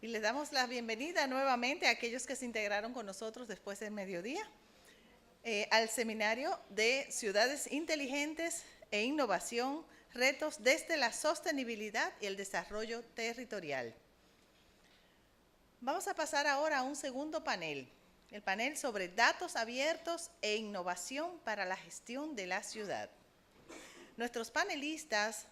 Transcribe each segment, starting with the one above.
Y les damos la bienvenida nuevamente a aquellos que se integraron con nosotros después del mediodía al seminario de Ciudades Inteligentes e Innovación, retos desde la sostenibilidad y el desarrollo territorial. Vamos a pasar ahora a un segundo panel, el panel sobre datos abiertos e innovación para la gestión de la ciudad. Nuestros panelistas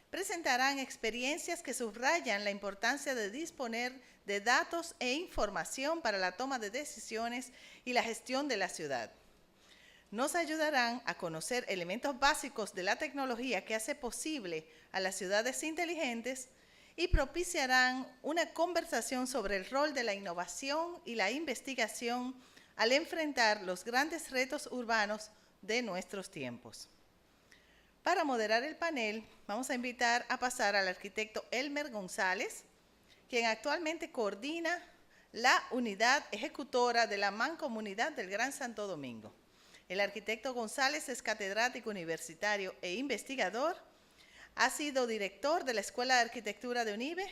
presentarán experiencias que subrayan la importancia de disponer de datos e información para la toma de decisiones y la gestión de la ciudad. Nos ayudarán a conocer elementos básicos de la tecnología que hace posible a las ciudades inteligentes y propiciarán una conversación sobre el rol de la innovación y la investigación al enfrentar los grandes retos urbanos de nuestros tiempos. Para moderar el panel, vamos a invitar a pasar al arquitecto Elmer González, quien actualmente coordina la unidad ejecutora de la Mancomunidad del Gran Santo Domingo. El arquitecto González es catedrático universitario e investigador, ha sido director de la Escuela de Arquitectura de UNIBE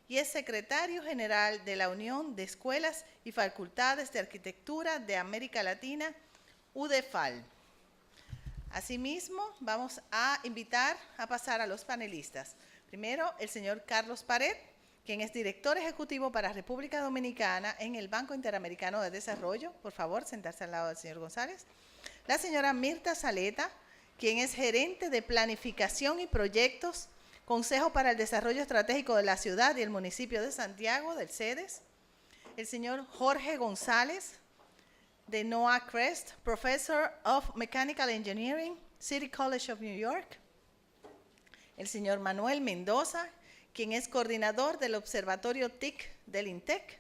y es secretario general de la Unión de Escuelas y Facultades de Arquitectura de América Latina, UDEFAL. Asimismo, vamos a invitar a pasar a los panelistas. Primero, el señor Carlos Pared, quien es director ejecutivo para República Dominicana en el Banco Interamericano de Desarrollo. Por favor, sentarse al lado del señor González. La señora Mirta Saleta, quien es gerente de Planificación y Proyectos, Consejo para el Desarrollo Estratégico de la Ciudad y el Municipio de Santiago, del CEDES. El señor Jorge González, de Noah Crest, Professor of Mechanical Engineering, City College of New York. El señor Manuel Mendoza, quien es coordinador del Observatorio TIC del INTEC.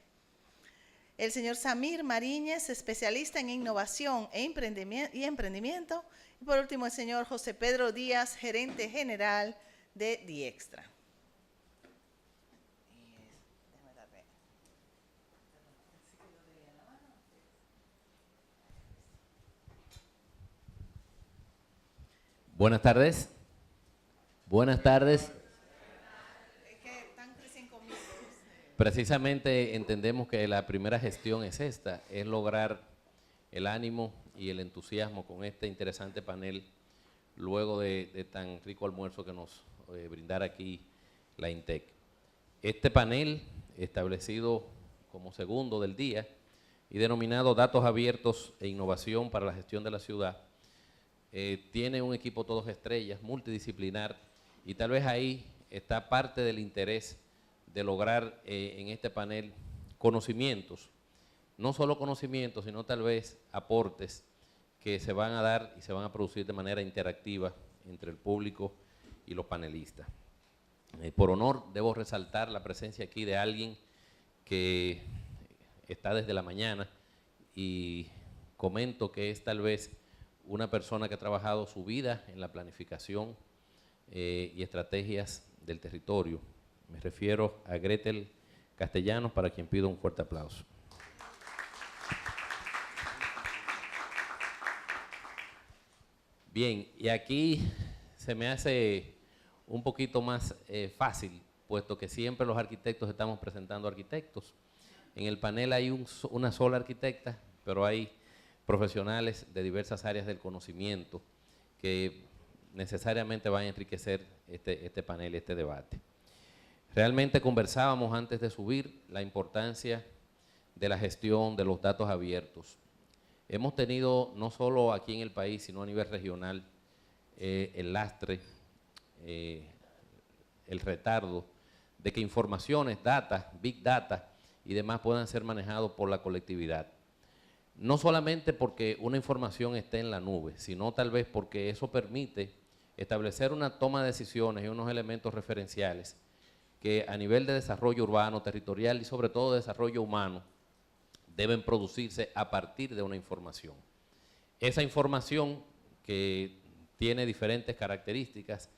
El señor Samir Mariñez, especialista en innovación e emprendimiento. Y por último, el señor José Pedro Díaz, gerente general de Diextra. Buenas tardes. Buenas tardes. Precisamente entendemos que la primera gestión es esta, es lograr el ánimo y el entusiasmo con este interesante panel luego de tan rico almuerzo que nos brindara aquí la INTEC. Este panel, establecido como segundo del día y denominado Datos Abiertos e Innovación para la Gestión de la Ciudad, tiene un equipo todos estrellas, multidisciplinar, y tal vez ahí está parte del interés de lograr en este panel conocimientos, no solo conocimientos, sino tal vez aportes que se van a dar y se van a producir de manera interactiva entre el público y los panelistas. Por honor, debo resaltar la presencia aquí de alguien que está desde la mañana y comento que es tal vez una persona que ha trabajado su vida en la planificación y estrategias del territorio. Me refiero a Gretel Castellanos, para quien pido un fuerte aplauso. Bien, y aquí se me hace un poquito más fácil, puesto que siempre los arquitectos estamos presentando arquitectos. En el panel hay una sola arquitecta, pero hay profesionales de diversas áreas del conocimiento que necesariamente van a enriquecer este panel, este debate. Realmente conversábamos antes de subir la importancia de la gestión de los datos abiertos. Hemos tenido, no solo aquí en el país, sino a nivel regional, el lastre, el retardo de que informaciones, data, big data y demás puedan ser manejados por la colectividad. No solamente porque una información esté en la nube, sino tal vez porque eso permite establecer una toma de decisiones y unos elementos referenciales que a nivel de desarrollo urbano, territorial y sobre todo desarrollo humano deben producirse a partir de una información. Esa información, que tiene diferentes características,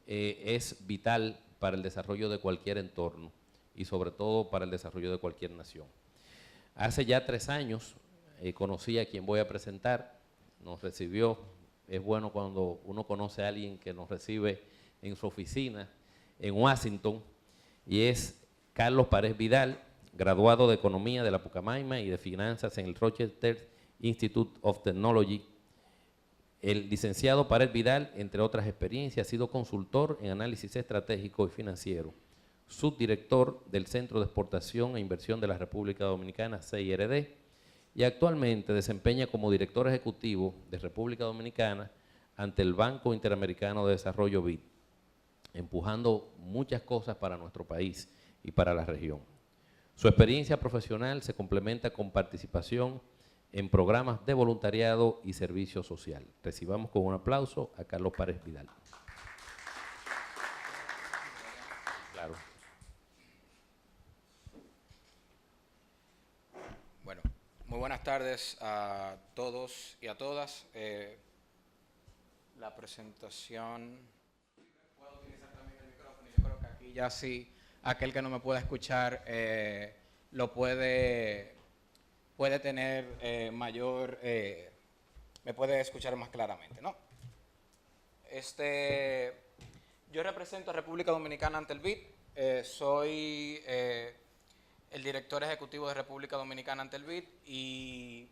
es vital para el desarrollo de cualquier entorno y sobre todo para el desarrollo de cualquier nación. Hace ya 3 años conocí a quien voy a presentar, nos recibió. Es bueno cuando uno conoce a alguien que nos recibe en su oficina en Washington, y es Carlos Pared Vidal, graduado de Economía de la Pucamaima y de Finanzas en el Rochester Institute of Technology. El licenciado Pared Vidal, entre otras experiencias, ha sido consultor en análisis estratégico y financiero, subdirector del Centro de Exportación e Inversión de la República Dominicana, CIRD, y actualmente desempeña como director ejecutivo de República Dominicana ante el Banco Interamericano de Desarrollo BID, empujando muchas cosas para nuestro país y para la región. Su experiencia profesional se complementa con participación en programas de voluntariado y servicio social. Recibamos con un aplauso a Carlos Pared Vidal. Claro. Bueno, muy buenas tardes a todos y a todas. La presentación... ¿Puedo utilizar también el micrófono? Yo creo que aquí ya sí, aquel que no me pueda escuchar lo puede tener mayor, me puede escuchar más claramente, ¿no? Yo represento a República Dominicana ante el BID, soy el director ejecutivo de República Dominicana ante el BID y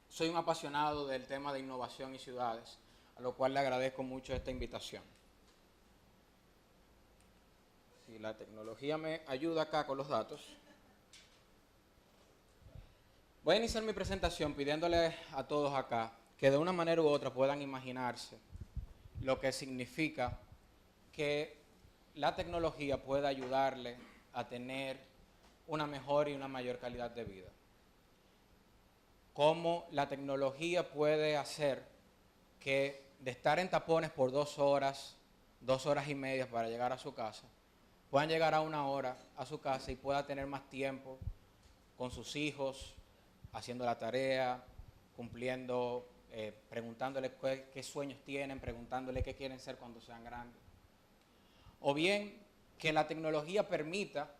soy un apasionado del tema de innovación y ciudades, a lo cual le agradezco mucho esta invitación. Si la tecnología me ayuda acá con los datos. Voy a iniciar mi presentación pidiéndole a todos acá que de una manera u otra puedan imaginarse lo que significa que la tecnología pueda ayudarle a tener una mejor y una mayor calidad de vida. Cómo la tecnología puede hacer que de estar en tapones por 2 horas, 2 horas y media para llegar a su casa, puedan llegar a 1 hora a su casa y pueda tener más tiempo con sus hijos, haciendo la tarea, cumpliendo, preguntándole qué sueños tienen, preguntándole qué quieren ser cuando sean grandes. O bien que la tecnología permita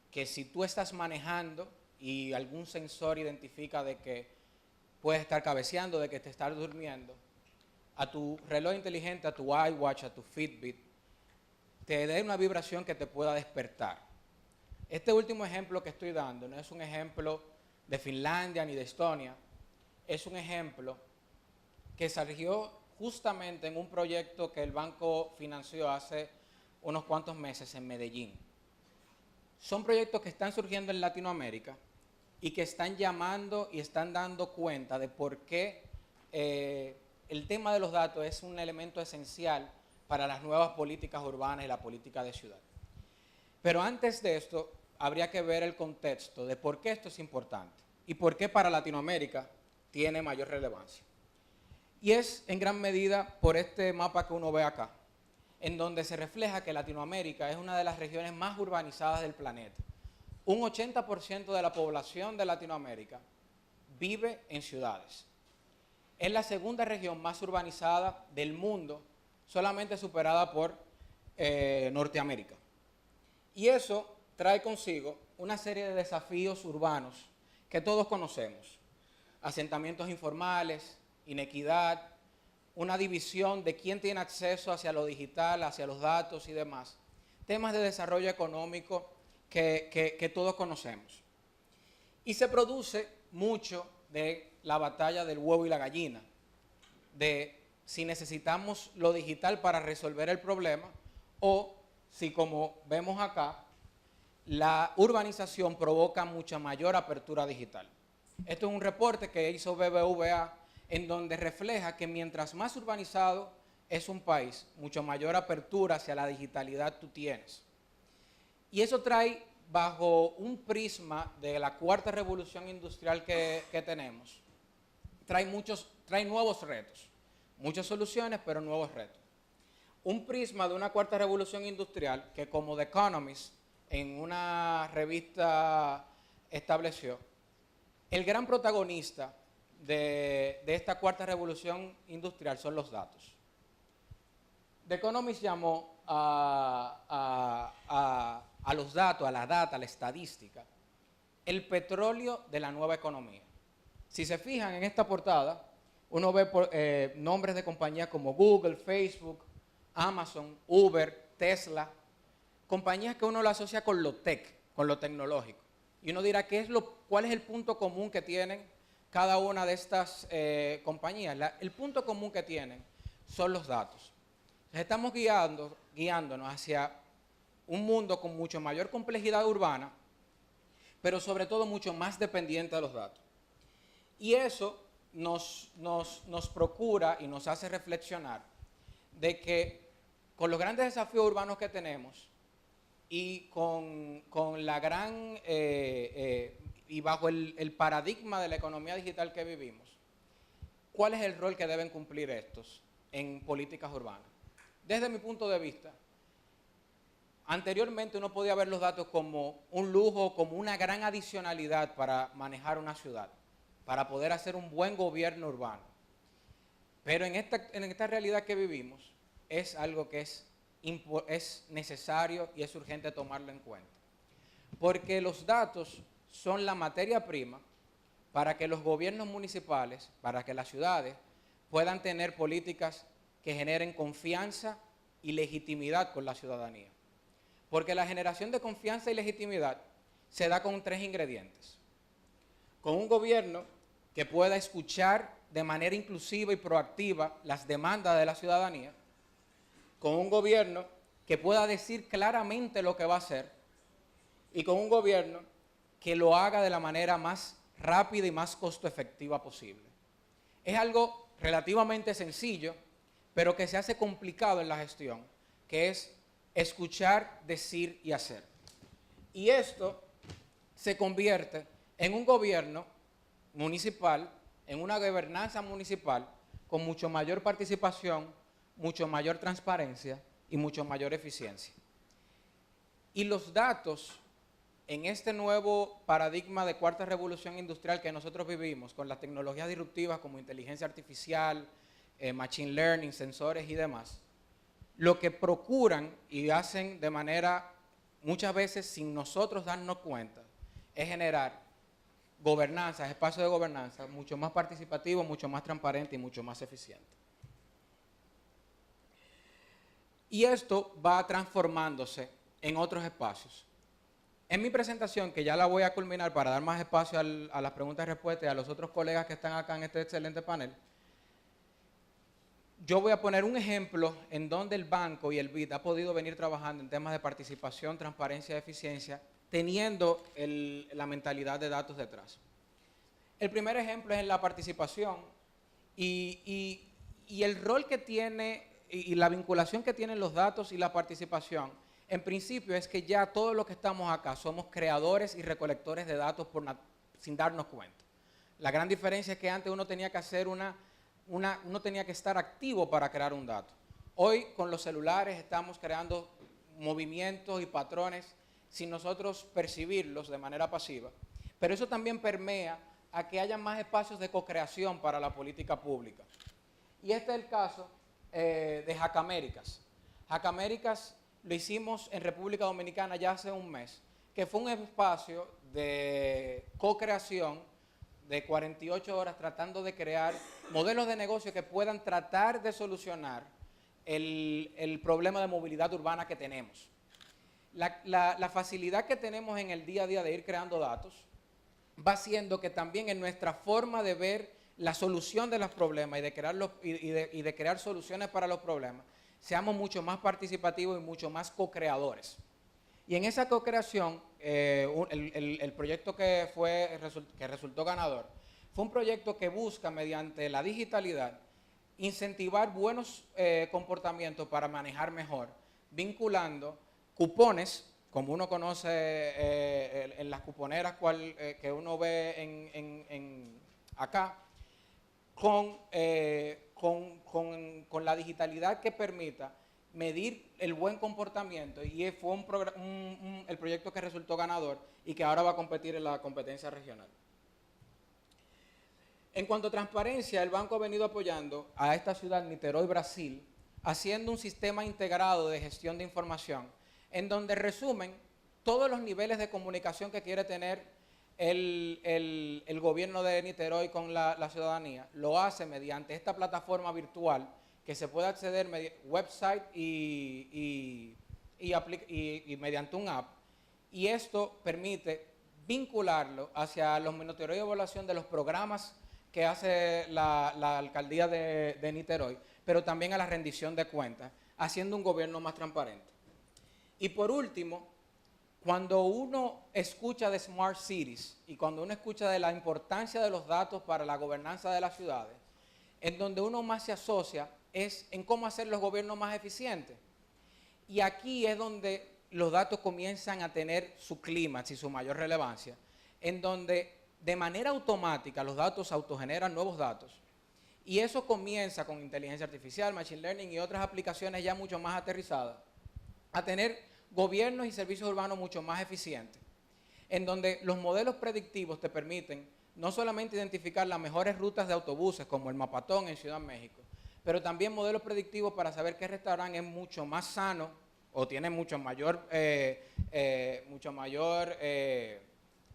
que si tú estás manejando y algún sensor identifica de que puedes estar cabeceando, de que te estás durmiendo, a tu reloj inteligente, a tu iWatch, a tu Fitbit, te dé una vibración que te pueda despertar. Este último ejemplo que estoy dando no es un ejemplo de Finlandia ni de Estonia, es un ejemplo que surgió justamente en un proyecto que el banco financió hace unos cuantos meses en Medellín. Son proyectos que están surgiendo en Latinoamérica y que están llamando y están dando cuenta de por qué el tema de los datos es un elemento esencial para las nuevas políticas urbanas y la política de ciudad. Pero antes de esto, habría que ver el contexto de por qué esto es importante y por qué para Latinoamérica tiene mayor relevancia. Y es en gran medida por este mapa que uno ve acá, en donde se refleja que Latinoamérica es una de las regiones más urbanizadas del planeta. Un 80% de la población de Latinoamérica vive en ciudades. Es la segunda región más urbanizada del mundo, solamente superada por Norteamérica. Y eso trae consigo una serie de desafíos urbanos que todos conocemos. Asentamientos informales, inequidad, una división de quién tiene acceso hacia lo digital, hacia los datos y demás. Temas de desarrollo económico que todos conocemos. Y se produce mucho de la batalla del huevo y la gallina, de si necesitamos lo digital para resolver el problema o si, como vemos acá, la urbanización provoca mucha mayor apertura digital. Esto es un reporte que hizo BBVA en donde refleja que mientras más urbanizado es un país, mucho mayor apertura hacia la digitalidad tú tienes. Y eso trae, bajo un prisma de la 4ª revolución industrial que tenemos, trae nuevos retos, muchas soluciones, pero nuevos retos. Un prisma de una 4ª revolución industrial que, como The Economist en una revista estableció, el gran protagonista de esta 4ª revolución industrial son los datos. The Economist llamó a los datos, a la data, a la estadística, el petróleo de la nueva economía. Si se fijan en esta portada, uno ve nombres de compañías como Google, Facebook, Amazon, Uber, Tesla, compañías que uno lo asocia con lo tech, con lo tecnológico. Y uno dirá, ¿cuál es el punto común que tienen cada una de estas compañías? El punto común que tienen son los datos. Entonces, estamos guiándonos hacia un mundo con mucho mayor complejidad urbana, pero sobre todo mucho más dependiente de los datos. Y eso nos procura y nos hace reflexionar de que con los grandes desafíos urbanos que tenemos y con la gran y bajo el paradigma de la economía digital que vivimos, ¿cuál es el rol que deben cumplir estos en políticas urbanas? Desde mi punto de vista, anteriormente uno podía ver los datos como un lujo, como una gran adicionalidad para manejar una ciudad, para poder hacer un buen gobierno urbano. Pero en esta realidad que vivimos, es algo que es necesario y es urgente tomarlo en cuenta. Porque los datos son la materia prima para que los gobiernos municipales, para que las ciudades puedan tener políticas que generen confianza y legitimidad con la ciudadanía. Porque la generación de confianza y legitimidad se da con 3 ingredientes. Con un gobierno que pueda escuchar de manera inclusiva y proactiva las demandas de la ciudadanía, con un gobierno que pueda decir claramente lo que va a hacer y con un gobierno que lo haga de la manera más rápida y más costo efectiva posible. Es algo relativamente sencillo, pero que se hace complicado en la gestión, que es escuchar, decir y hacer. Y esto se convierte en un gobierno municipal, en una gobernanza municipal con mucho mayor participación, mucho mayor transparencia y mucho mayor eficiencia. Y los datos en este nuevo paradigma de cuarta revolución industrial que nosotros vivimos, con las tecnologías disruptivas como inteligencia artificial, machine learning, sensores y demás, lo que procuran y hacen de manera, muchas veces sin nosotros darnos cuenta, es generar gobernanza, espacios de gobernanza mucho más participativos, mucho más transparentes y mucho más eficientes. Y esto va transformándose en otros espacios. En mi presentación, que ya la voy a culminar para dar más espacio a las preguntas y respuestas y a los otros colegas que están acá en este excelente panel, yo voy a poner un ejemplo en donde el banco y el BID ha podido venir trabajando en temas de participación, transparencia y eficiencia, teniendo la mentalidad de datos detrás. El primer ejemplo es en la participación y el rol que tiene y la vinculación que tienen los datos y la participación, en principio es que ya todos los que estamos acá somos creadores y recolectores de datos sin darnos cuenta. La gran diferencia es que antes uno tenía que hacer uno tenía que estar activo para crear un dato. Hoy con los celulares estamos creando movimientos y patrones sin nosotros percibirlos de manera pasiva, pero eso también permea a que haya más espacios de co-creación para la política pública. Y este es el caso de Hackамéricas. Hackaméricas lo hicimos en República Dominicana ya hace un mes, que fue un espacio de co-creación de 48 horas tratando de crear modelos de negocio que puedan tratar de solucionar el problema de movilidad urbana que tenemos. La facilidad que tenemos en el día a día de ir creando datos va haciendo que también en nuestra forma de ver la solución de los problemas y de crear soluciones para los problemas, seamos mucho más participativos y mucho más co-creadores. Y en esa co-creación, el proyecto que resultó ganador, fue un proyecto que busca, mediante la digitalidad, incentivar buenos comportamientos para manejar mejor, vinculando cupones, como uno conoce en las cuponeras que uno ve acá, con la digitalidad que permita medir el buen comportamiento, y fue el proyecto que resultó ganador y que ahora va a competir en la competencia regional. En cuanto a transparencia, el banco ha venido apoyando a esta ciudad, Niterói, Brasil, haciendo un sistema integrado de gestión de información, en donde resumen todos los niveles de comunicación que quiere tener el gobierno de Niterói con la ciudadanía. Lo hace mediante esta plataforma virtual que se puede acceder mediante website y mediante un app. Y esto permite vincularlo hacia los monitoreos y evaluación de los programas que hace la alcaldía de Niterói, pero también a la rendición de cuentas, haciendo un gobierno más transparente. Y por último, cuando uno escucha de Smart Cities y cuando uno escucha de la importancia de los datos para la gobernanza de las ciudades, en donde uno más se asocia es en cómo hacer los gobiernos más eficientes. Y aquí es donde los datos comienzan a tener su clímax y su mayor relevancia, en donde de manera automática los datos autogeneran nuevos datos. Y eso comienza con inteligencia artificial, machine learning y otras aplicaciones ya mucho más aterrizadas, a tener gobiernos y servicios urbanos mucho más eficientes, en donde los modelos predictivos te permiten no solamente identificar las mejores rutas de autobuses, como el Mapatón en Ciudad de México, pero también modelos predictivos para saber qué restaurante es mucho más sano o tiene mucho mayor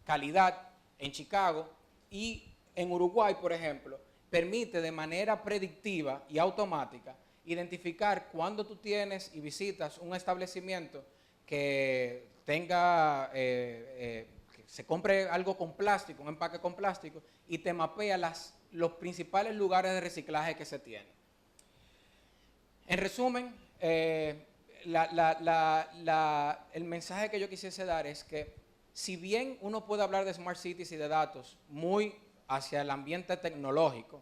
calidad en Chicago, y en Uruguay, por ejemplo, permite de manera predictiva y automática identificar cuando tú tienes y visitas un establecimiento que tenga, que se compre algo con plástico, un empaque con plástico, y te mapea los principales lugares de reciclaje que se tienen. En resumen, el mensaje que yo quisiese dar es que si bien uno puede hablar de Smart Cities y de datos muy hacia el ambiente tecnológico,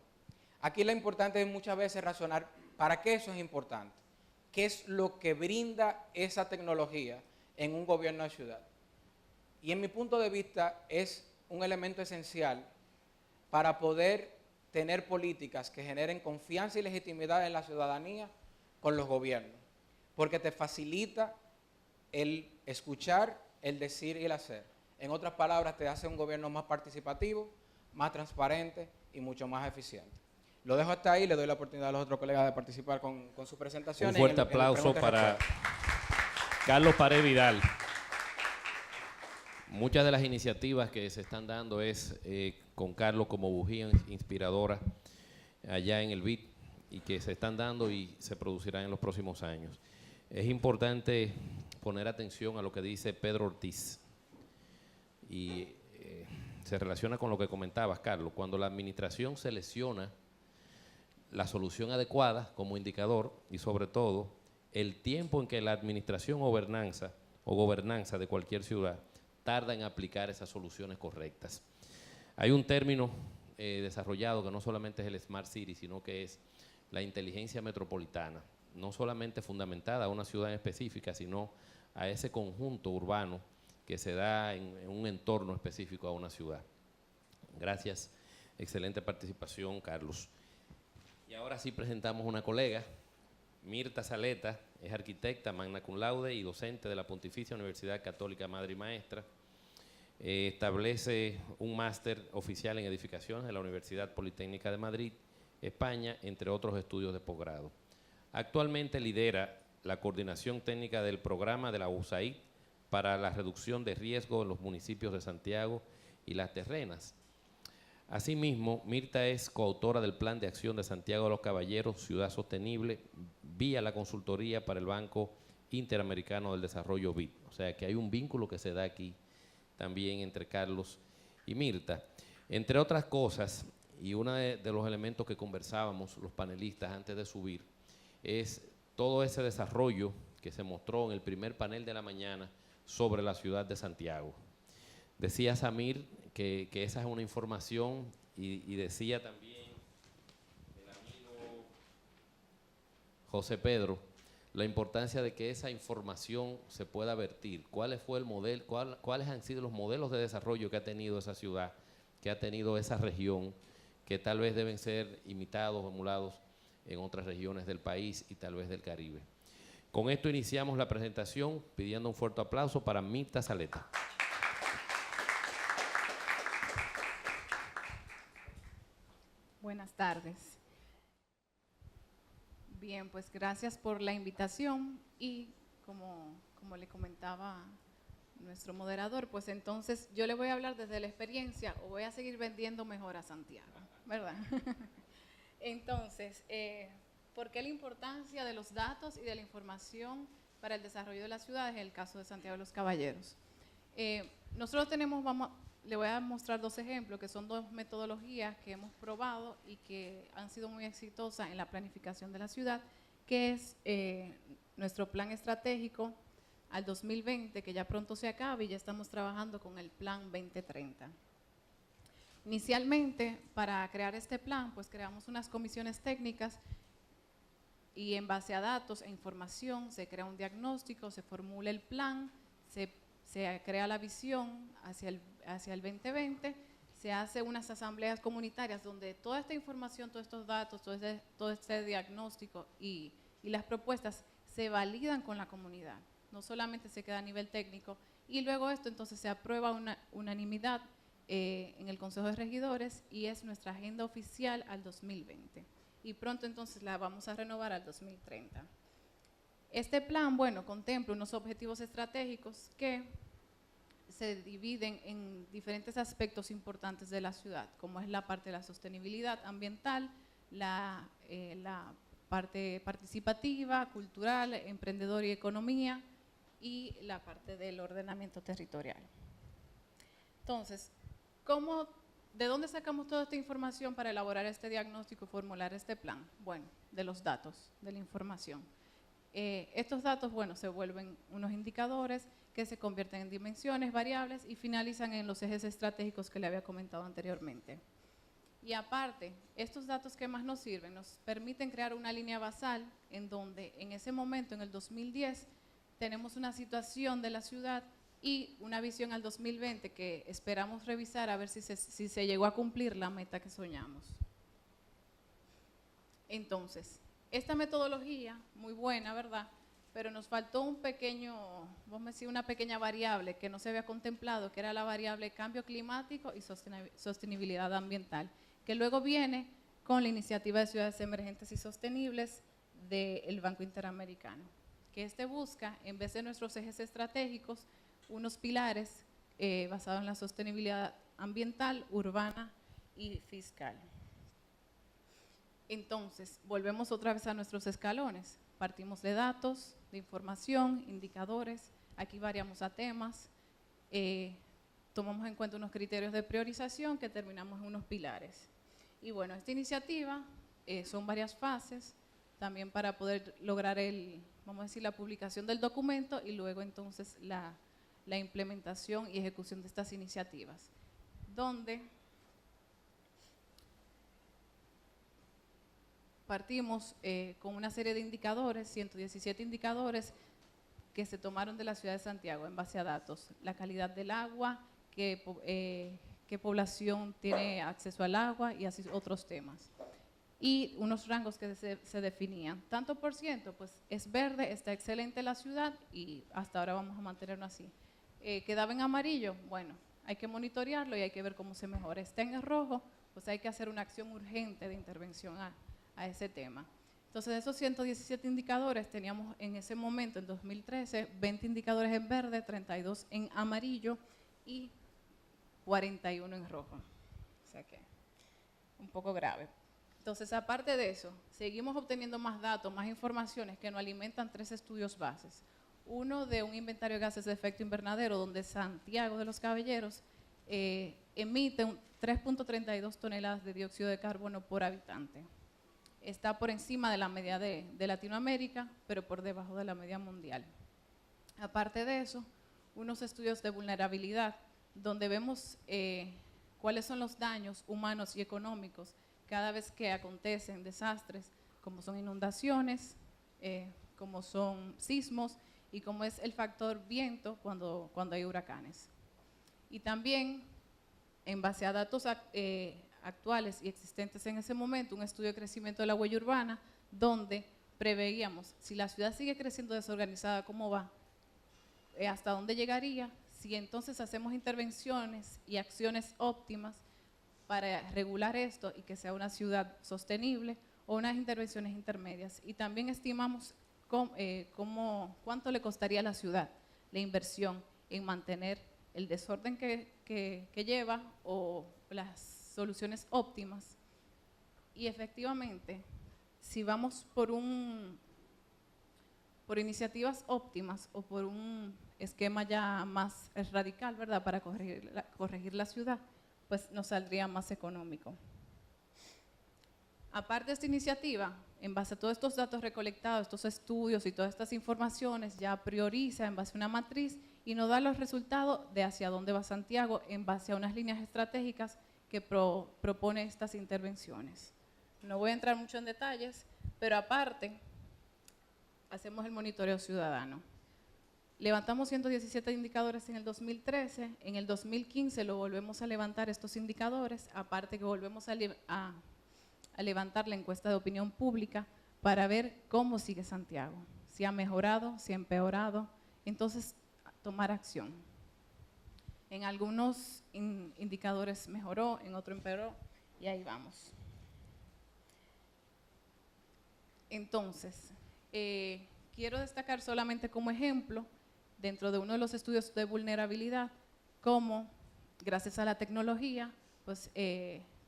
aquí lo importante es muchas veces razonar para qué eso es importante, qué es lo que brinda esa tecnología en un gobierno de ciudad. Y en mi punto de vista es un elemento esencial para poder tener políticas que generen confianza y legitimidad en la ciudadanía con los gobiernos, porque te facilita el escuchar, el decir y el hacer. En otras palabras, te hace un gobierno más participativo, más transparente y mucho más eficiente. Lo dejo hasta ahí, le doy la oportunidad a los otros colegas de participar con su presentación. Un fuerte aplauso para Carlos Pared Vidal. Muchas de las iniciativas que se están dando es con Carlos como bujía inspiradora allá en el BID, y que se están dando y se producirán en los próximos años. Es importante poner atención a lo que dice Pedro Ortiz, y se relaciona con lo que comentabas, Carlos. Cuando la administración selecciona la solución adecuada como indicador, y sobre todo el tiempo en que la administración o gobernanza de cualquier ciudad tarda en aplicar esas soluciones correctas. Hay un término desarrollado que no solamente es el Smart City, sino que es la inteligencia metropolitana, no solamente fundamentada a una ciudad en específica, sino a ese conjunto urbano que se da en un entorno específico a una ciudad. Gracias, excelente participación, Carlos. Y ahora sí presentamos una colega, Mirta Saleta, es arquitecta, magna cum laude y docente de la Pontificia Universidad Católica Madre y Maestra. Establece un máster oficial en edificaciones de la Universidad Politécnica de Madrid, España, entre otros estudios de posgrado. Actualmente lidera la coordinación técnica del programa de la USAID para la reducción de riesgo en los municipios de Santiago y Las Terrenas. Asimismo, Mirta es coautora del Plan de Acción de Santiago de los Caballeros, Ciudad Sostenible, vía la consultoría para el Banco Interamericano del Desarrollo BID. O sea que hay un vínculo que se da aquí también entre Carlos y Mirta. Entre otras cosas, y uno de los elementos que conversábamos los panelistas antes de subir, es todo ese desarrollo que se mostró en el primer panel de la mañana sobre la ciudad de Santiago. Decía Samir que esa es una información, y decía también el amigo José Pedro la importancia de que esa información se pueda vertir. ¿Cuáles han sido los modelos de desarrollo que ha tenido esa ciudad, que ha tenido esa región, que tal vez deben ser imitados o emulados en otras regiones del país y tal vez del Caribe? Con esto iniciamos la presentación, pidiendo un fuerte aplauso para Mirta Saleta. Buenas tardes. Bien, pues gracias por la invitación, y como le comentaba nuestro moderador, pues entonces yo le voy a hablar desde la experiencia, o voy a seguir vendiendo mejor a Santiago, ¿verdad? Entonces, ¿por qué la importancia de los datos y de la información para el desarrollo de las ciudades en el caso de Santiago de los Caballeros? Nosotros le voy a mostrar 2 ejemplos, que son 2 metodologías que hemos probado y que han sido muy exitosas en la planificación de la ciudad, que es nuestro plan estratégico al 2020, que ya pronto se acabe y ya estamos trabajando con el plan 2030. Inicialmente, para crear este plan, pues creamos unas comisiones técnicas y en base a datos e información se crea un diagnóstico, se formula el plan, se crea la visión hacia el 2020, se hace unas asambleas comunitarias donde toda esta información, todos estos datos, todo este diagnóstico y las propuestas se validan con la comunidad. No solamente se queda a nivel técnico, y luego esto entonces se aprueba unanimidad en el Consejo de Regidores y es nuestra agenda oficial al 2020. Y pronto entonces la vamos a renovar al 2030. Este plan, bueno, contempla unos objetivos estratégicos que se dividen en diferentes aspectos importantes de la ciudad, como es la parte de la sostenibilidad ambiental, la parte participativa, cultural, emprendedor y economía, y la parte del ordenamiento territorial. Entonces, ¿de dónde sacamos toda esta información para elaborar este diagnóstico y formular este plan? Bueno, de los datos, de la información. Estos datos, bueno, se vuelven unos indicadores que se convierten en dimensiones, variables y finalizan en los ejes estratégicos que le había comentado anteriormente. Y aparte, estos datos que más nos sirven nos permiten crear una línea basal en donde en ese momento, en el 2010, tenemos una situación de la ciudad y una visión al 2020 que esperamos revisar a ver si se llegó a cumplir la meta que soñamos. Entonces, esta metodología, muy buena, ¿verdad? Pero nos faltó un pequeño, vamos a decir, una pequeña variable que no se había contemplado, que era la variable cambio climático y sostenibilidad ambiental, que luego viene con la iniciativa de ciudades emergentes y sostenibles del Banco Interamericano, que busca, en vez de nuestros ejes estratégicos, unos pilares basados en la sostenibilidad ambiental, urbana y fiscal. Entonces, volvemos otra vez a nuestros escalones. Partimos de datos, de información, indicadores. Aquí variamos a temas. Tomamos en cuenta unos criterios de priorización que terminamos en unos pilares. Y bueno, esta iniciativa son varias fases, también para poder lograr vamos a decir, la publicación del documento y luego entonces la implementación y ejecución de estas iniciativas, donde partimos con una serie de indicadores, 117 indicadores que se tomaron de la ciudad de Santiago en base a datos, la calidad del agua, qué población tiene acceso al agua y así otros temas. Y unos rangos que se definían. Tanto por ciento, pues es verde, está excelente la ciudad y hasta ahora vamos a mantenerlo así. Quedaba en amarillo, bueno, hay que monitorearlo y hay que ver cómo se mejora. Está en rojo, pues hay que hacer una acción urgente de intervención a ese tema. Entonces, de esos 117 indicadores, teníamos en ese momento, en 2013, 20 indicadores en verde, 32 en amarillo y 41 en rojo. O sea que, un poco grave. Entonces, aparte de eso, seguimos obteniendo más datos, más informaciones que nos alimentan 3 estudios bases. Uno de un inventario de gases de efecto invernadero, donde Santiago de los Caballeros emite 3.32 toneladas de dióxido de carbono por habitante. Está por encima de la media de Latinoamérica, pero por debajo de la media mundial. Aparte de eso, unos estudios de vulnerabilidad, donde vemos cuáles son los daños humanos y económicos cada vez que acontecen desastres, como son inundaciones, como son sismos y como es el factor viento cuando hay huracanes. Y también, en base a datos actuales y existentes en ese momento, un estudio de crecimiento de la huella urbana, donde preveíamos, si la ciudad sigue creciendo desorganizada, ¿cómo va? ¿Hasta dónde llegaría? Si entonces hacemos intervenciones y acciones óptimas para regular esto y que sea una ciudad sostenible, o unas intervenciones intermedias. Y también estimamos cuánto le costaría a la ciudad la inversión en mantener el desorden que lleva o las soluciones óptimas. Y efectivamente, si vamos por iniciativas óptimas o por un esquema ya más radical, ¿verdad?, para corregir la ciudad, pues nos saldría más económico. Aparte de esta iniciativa, en base a todos estos datos recolectados, estos estudios y todas estas informaciones, ya prioriza en base a una matriz y nos da los resultados de hacia dónde va Santiago en base a unas líneas estratégicas que propone estas intervenciones. No voy a entrar mucho en detalles, pero aparte, hacemos el monitoreo ciudadano. Levantamos 117 indicadores en el 2013, en el 2015 lo volvemos a levantar estos indicadores, aparte que volvemos a levantar la encuesta de opinión pública para ver cómo sigue Santiago, si ha mejorado, si ha empeorado, entonces tomar acción. En algunos indicadores mejoró, en otros empeoró, y ahí vamos. Entonces, quiero destacar solamente como ejemplo, dentro de uno de los estudios de vulnerabilidad, cómo, gracias a la tecnología, pues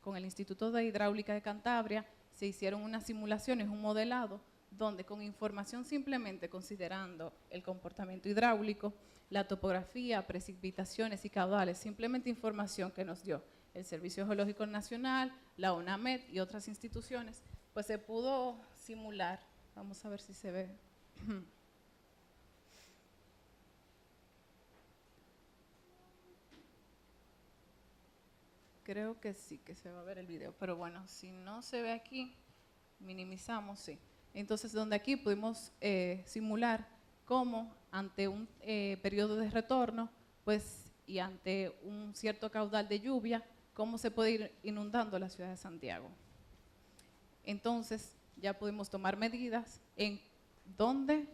con el Instituto de Hidráulica de Cantabria, se hicieron unas simulaciones, un modelado, donde con información simplemente considerando el comportamiento hidráulico, la topografía, precipitaciones y caudales, simplemente información que nos dio el Servicio Geológico Nacional, la UNAMED y otras instituciones, pues se pudo simular. Vamos a ver si se ve. Creo que sí, que se va a ver el video, pero bueno, si no se ve aquí, minimizamos, sí. Entonces, donde aquí pudimos simular cómo ante un periodo de retorno, pues, y ante un cierto caudal de lluvia, cómo se puede ir inundando la ciudad de Santiago. Entonces, ya pudimos tomar medidas en dónde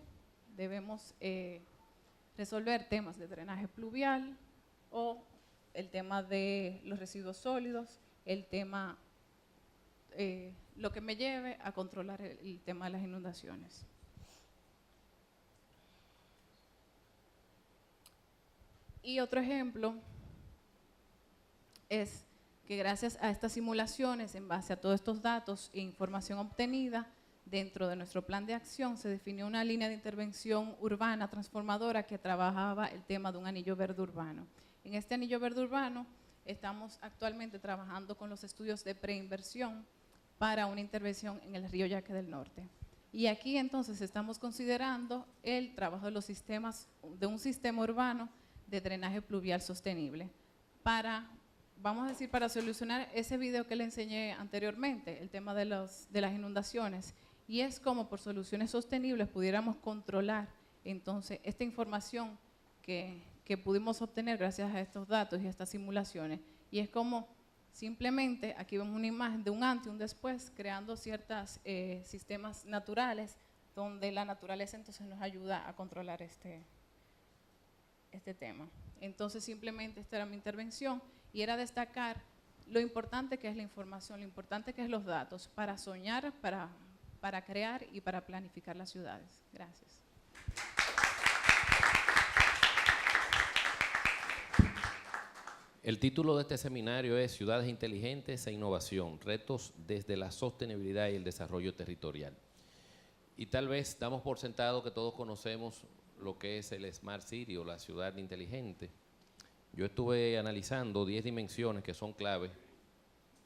debemos resolver temas de drenaje pluvial o el tema de los residuos sólidos, el tema, lo que me lleve a controlar el tema de las inundaciones. Y otro ejemplo es que gracias a estas simulaciones, en base a todos estos datos e información obtenida, dentro de nuestro plan de acción se definió una línea de intervención urbana transformadora que trabajaba el tema de un anillo verde urbano. En este anillo verde urbano estamos actualmente trabajando con los estudios de preinversión para una intervención en el río Yaque del Norte. Y aquí entonces estamos considerando el trabajo de los sistemas, de un sistema urbano de drenaje pluvial sostenible para, vamos a decir, para solucionar ese video que le enseñé anteriormente, el tema de las inundaciones, y es como por soluciones sostenibles pudiéramos controlar entonces esta información que pudimos obtener gracias a estos datos y a estas simulaciones, y es como simplemente, aquí vemos una imagen de un antes y un después, creando ciertos sistemas naturales, donde la naturaleza entonces nos ayuda a controlar este tema. Entonces simplemente esta era mi intervención, y era destacar lo importante que es la información, lo importante que es los datos, para soñar, para crear y para planificar las ciudades. Gracias. El título de este seminario es Ciudades Inteligentes e Innovación, retos desde la sostenibilidad y el desarrollo territorial. Y tal vez damos por sentado que todos conocemos lo que es el Smart City o la ciudad inteligente. Yo estuve analizando 10 dimensiones que son clave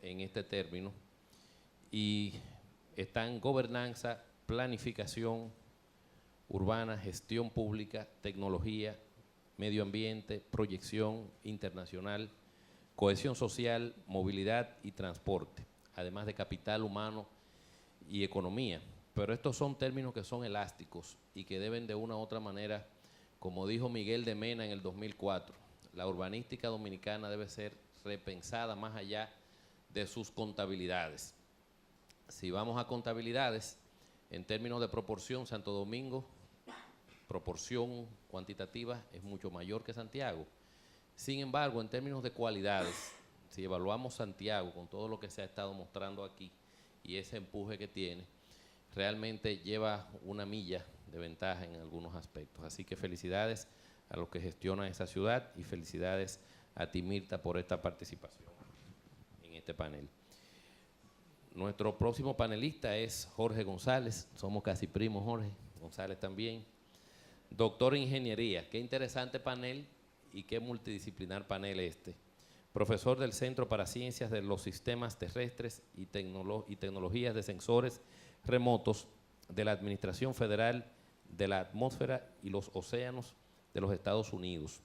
en este término y están gobernanza, planificación urbana, gestión pública, tecnología, medio ambiente, proyección internacional, cohesión social, movilidad y transporte, además de capital humano y economía. Pero estos son términos que son elásticos y que deben de una u otra manera, como dijo Miguel de Mena en el 2004, la urbanística dominicana debe ser repensada más allá de sus contabilidades. Si vamos a contabilidades, en términos de proporción, Santo Domingo, proporción cuantitativa, es mucho mayor que Santiago. Sin embargo, en términos de cualidades, si evaluamos Santiago con todo lo que se ha estado mostrando aquí y ese empuje que tiene, realmente lleva una milla de ventaja en algunos aspectos. Así que felicidades a los que gestionan esa ciudad y felicidades a ti, Mirta, por esta participación en este panel. Nuestro próximo panelista es Jorge González. Somos casi primos, Jorge González también. Doctor en Ingeniería. Qué interesante panel y qué multidisciplinar panel este. Profesor del Centro para Ciencias de los Sistemas Terrestres y Tecnologías de Sensores Remotos de la Administración Federal de la Atmósfera y los Océanos de los Estados Unidos.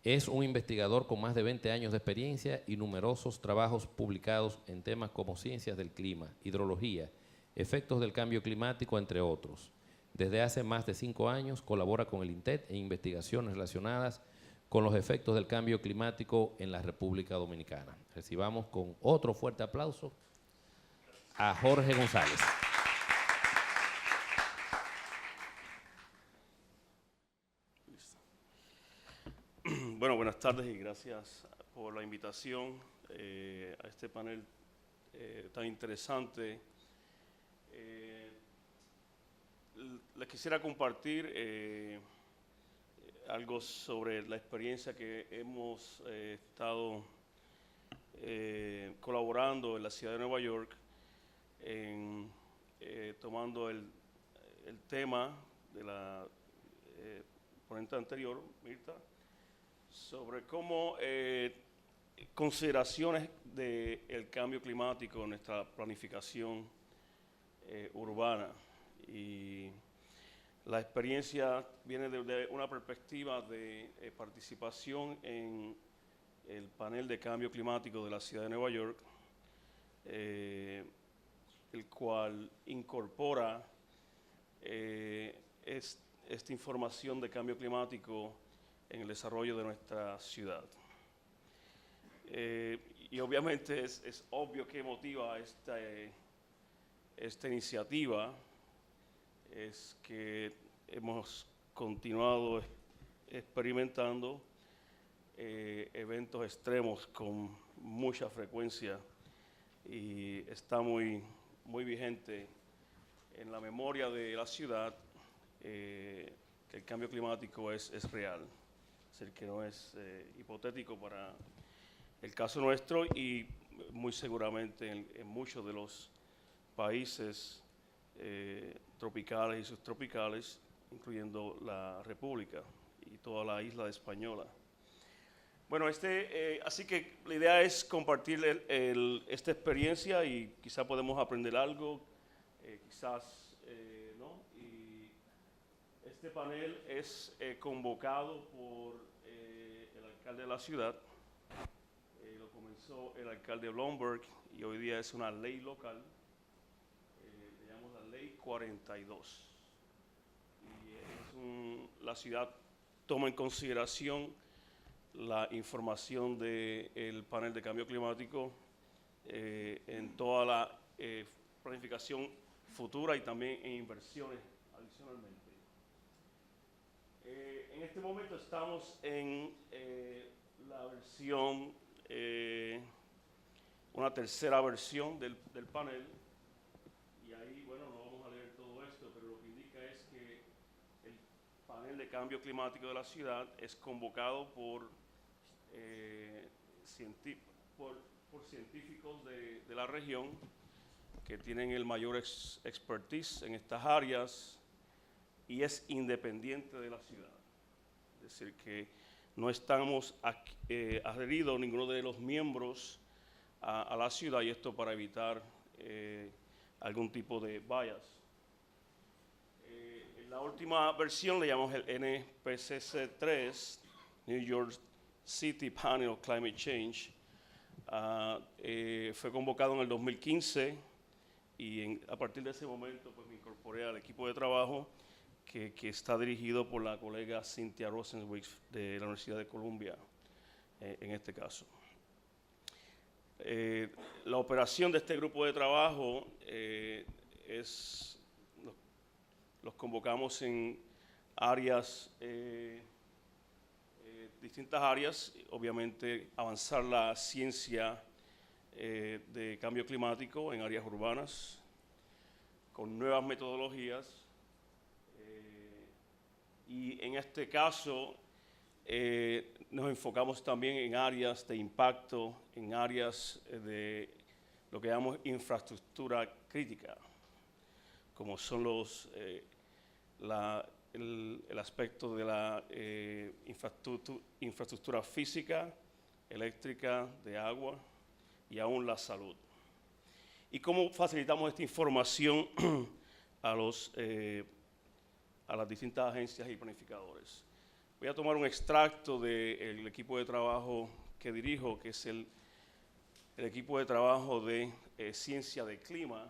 Es un investigador con más de 20 años de experiencia y numerosos trabajos publicados en temas como ciencias del clima, hidrología, efectos del cambio climático, entre otros. Desde hace más de 5 años colabora con el INTET en investigaciones relacionadas con los efectos del cambio climático en la República Dominicana. Recibamos con otro fuerte aplauso a Jorge González. Bueno, buenas tardes y gracias por la invitación a este panel tan interesante. Les quisiera compartir algo sobre la experiencia que hemos estado colaborando en la ciudad de Nueva York, tomando el tema de la ponente anterior, Mirta, sobre cómo consideraciones del cambio climático en nuestra planificación urbana. Y la experiencia viene de una perspectiva de participación en el panel de cambio climático de la ciudad de Nueva York, el cual incorpora esta información de cambio climático en el desarrollo de nuestra ciudad. Y obviamente es obvio que motiva esta iniciativa, es que hemos continuado experimentando eventos extremos con mucha frecuencia y está muy vigente en la memoria de la ciudad que el cambio climático es real. Es decir, que no es hipotético para el caso nuestro y muy seguramente en muchos de los países tropicales y subtropicales, incluyendo la República y toda la isla española. Bueno, así que la idea es compartir esta experiencia y quizás podemos aprender algo, quizás no. Y este panel es convocado por el alcalde de la ciudad. Lo comenzó el alcalde Blomberg y hoy día es una ley local. Le llamamos la Ley 42. Y la ciudad toma en consideración la información del panel de cambio climático en toda la planificación futura y también en inversiones adicionalmente. En este momento estamos en la versión, una tercera versión del panel. Y ahí, bueno, no vamos a leer todo esto, pero lo que indica es que el panel de cambio climático de la ciudad es convocado por científicos de la región que tienen el mayor expertise en estas áreas y es independiente de la ciudad. Es decir, que no estamos adheridos ninguno de los miembros a la ciudad, y esto para evitar algún tipo de bias. En la última versión le llamamos el NPCC3, New York City Panel of Climate Change. Fue convocado en el 2015 y a partir de ese momento pues, me incorporé al equipo de trabajo que está dirigido por la colega Cynthia Rosenwicz de la Universidad de Columbia, en este caso. La operación de este grupo de trabajo los convocamos en áreas, distintas áreas, obviamente avanzar la ciencia de cambio climático en áreas urbanas, con nuevas metodologías, y en este caso nos enfocamos también en áreas de impacto, en áreas de lo que llamamos infraestructura crítica, como son el aspecto de la infraestructura física, eléctrica, de agua y aún la salud. ¿Y cómo facilitamos esta información a las distintas agencias y planificadores? Voy a tomar un extracto del equipo de trabajo que dirijo, que es el equipo de trabajo de ciencia del clima.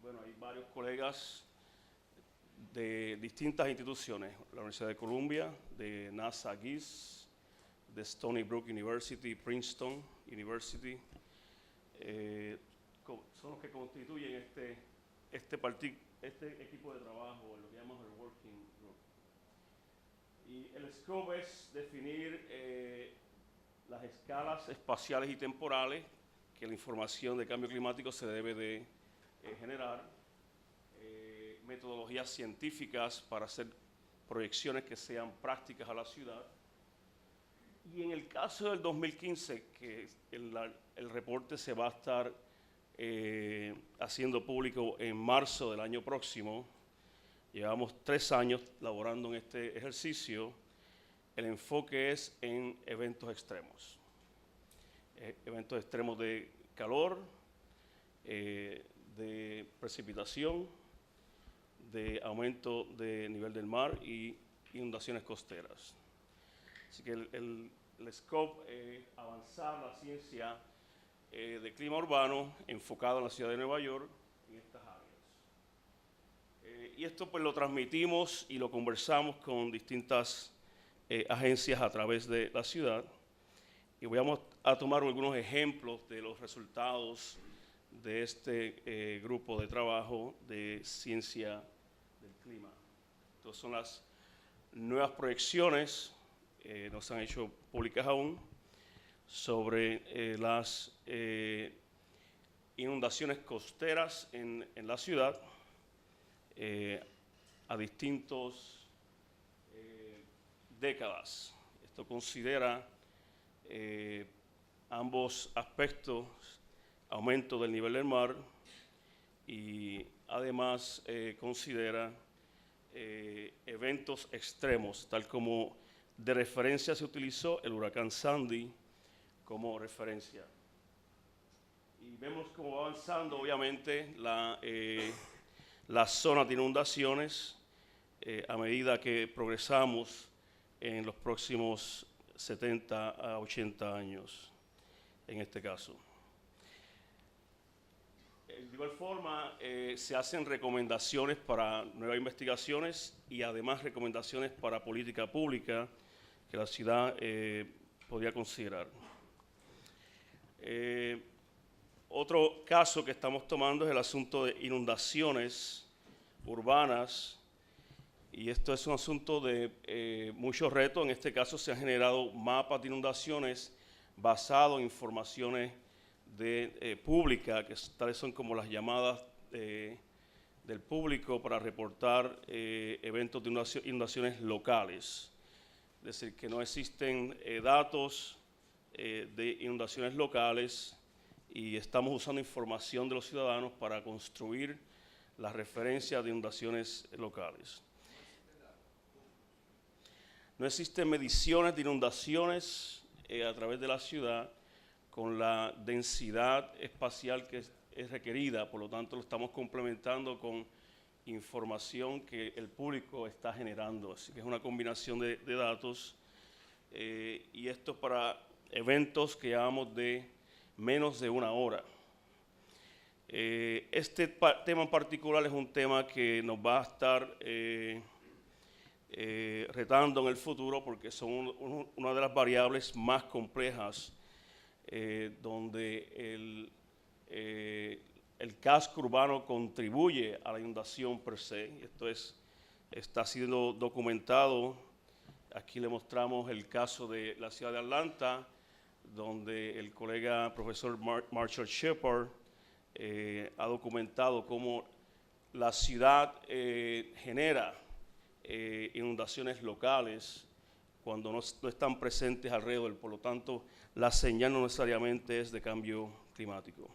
Bueno, hay varios colegas de distintas instituciones, la Universidad de Columbia, de NASA GIS, de Stony Brook University, Princeton University, son los que constituyen este equipo de trabajo, lo que llamamos el Working Group. Y el scope es definir las escalas espaciales y temporales que la información de cambio climático se debe de generar, metodologías científicas para hacer proyecciones que sean prácticas a la ciudad. Y en el caso del 2015, que el reporte se va a estar haciendo público en marzo del año próximo, llevamos 3 años laborando en este ejercicio, el enfoque es en eventos extremos. Eventos extremos de calor, de precipitación, de aumento de nivel del mar y inundaciones costeras. Así que el scope es avanzar la ciencia de clima urbano enfocada en la ciudad de Nueva York en estas áreas. Y esto pues lo transmitimos y lo conversamos con distintas agencias a través de la ciudad. Y vamos a tomar algunos ejemplos de los resultados de este grupo de trabajo de ciencia del clima. Estas son las nuevas proyecciones, no se han hecho públicas aún, sobre las inundaciones costeras en la ciudad a distintos décadas. Esto considera ambos aspectos, aumento del nivel del mar y además considera eventos extremos, tal como de referencia se utilizó el huracán Sandy como referencia. Y vemos cómo va avanzando obviamente las zonas de inundaciones a medida que progresamos en los próximos 70 a 80 años en este caso. De igual forma, se hacen recomendaciones para nuevas investigaciones y además recomendaciones para política pública que la ciudad podría considerar. Otro caso que estamos tomando es el asunto de inundaciones urbanas, y esto es un asunto de muchos retos. En este caso se han generado mapas de inundaciones basados en informaciones públicas, que tales son como las llamadas del público para reportar eventos de inundaciones locales. Es decir, que no existen datos de inundaciones locales y estamos usando información de los ciudadanos para construir las referencias de inundaciones locales. No existen mediciones de inundaciones a través de la ciudad con la densidad espacial que es requerida, por lo tanto lo estamos complementando con información que el público está generando, así que es una combinación de datos y esto para eventos que llamamos de menos de 1 hora. Este tema en particular es un tema que nos va a estar retando en el futuro porque son una de las variables más complejas donde el casco urbano contribuye a la inundación per se. Esto está siendo documentado. Aquí le mostramos el caso de la ciudad de Atlanta, donde el colega profesor Marshall Shepard ha documentado cómo la ciudad genera inundaciones locales cuando no están presentes alrededor. Por lo tanto, la señal no necesariamente es de cambio climático.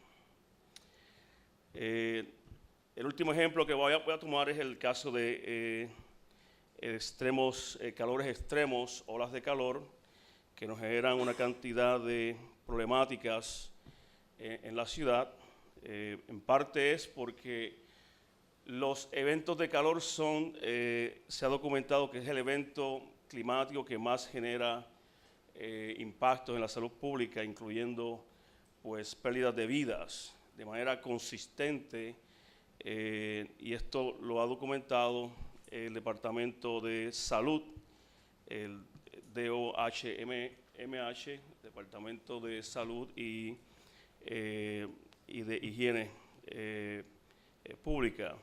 El último ejemplo que voy a tomar es el caso de calores extremos, olas de calor, que nos generan una cantidad de problemáticas en la ciudad. En parte es porque los eventos de calor se ha documentado que es el evento climático que más genera impactos en la salud pública, incluyendo pues pérdidas de vidas de manera consistente, y esto lo ha documentado el Departamento de Salud, el DOHMH, Departamento de Salud y de Higiene Pública.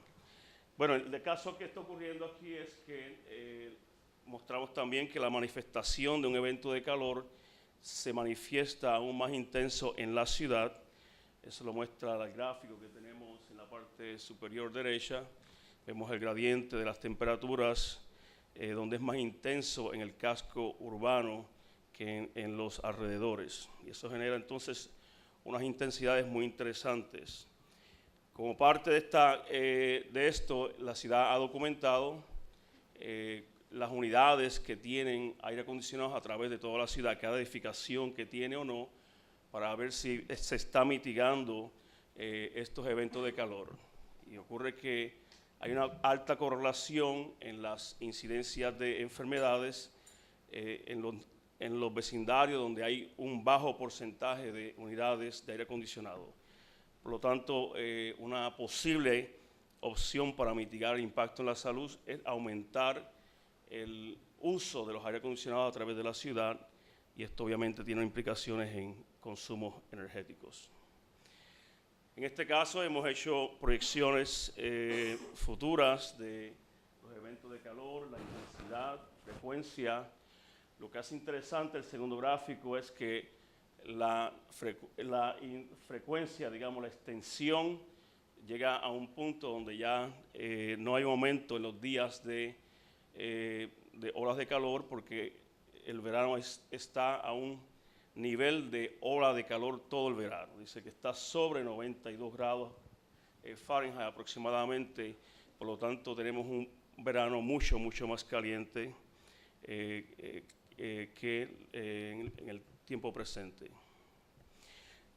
Bueno, el caso que está ocurriendo aquí es que mostramos también que la manifestación de un evento de calor se manifiesta aún más intenso en la ciudad. Eso lo muestra el gráfico que tenemos en la parte superior derecha. Vemos el gradiente de las temperaturas, donde es más intenso en el casco urbano que en los alrededores. Y eso genera entonces unas intensidades muy interesantes. Como parte de esto, la ciudad ha documentado las unidades que tienen aire acondicionado a través de toda la ciudad, cada edificación que tiene o no, para ver si se está mitigando estos eventos de calor. Y ocurre que hay una alta correlación en las incidencias de enfermedades en los vecindarios donde hay un bajo porcentaje de unidades de aire acondicionado. Por lo tanto, una posible opción para mitigar el impacto en la salud es aumentar el uso de los aire acondicionados a través de la ciudad, y esto obviamente tiene implicaciones en consumos energéticos. En este caso hemos hecho proyecciones futuras de los eventos de calor, la intensidad, frecuencia. Lo que hace interesante el segundo gráfico es que la frecuencia, digamos, la extensión, llega a un punto donde ya no hay aumento en los días de olas de calor, porque el verano está a un nivel de ola de calor todo el verano. Dice que está sobre 92 grados Fahrenheit aproximadamente, por lo tanto tenemos un verano mucho más caliente que en el tiempo presente.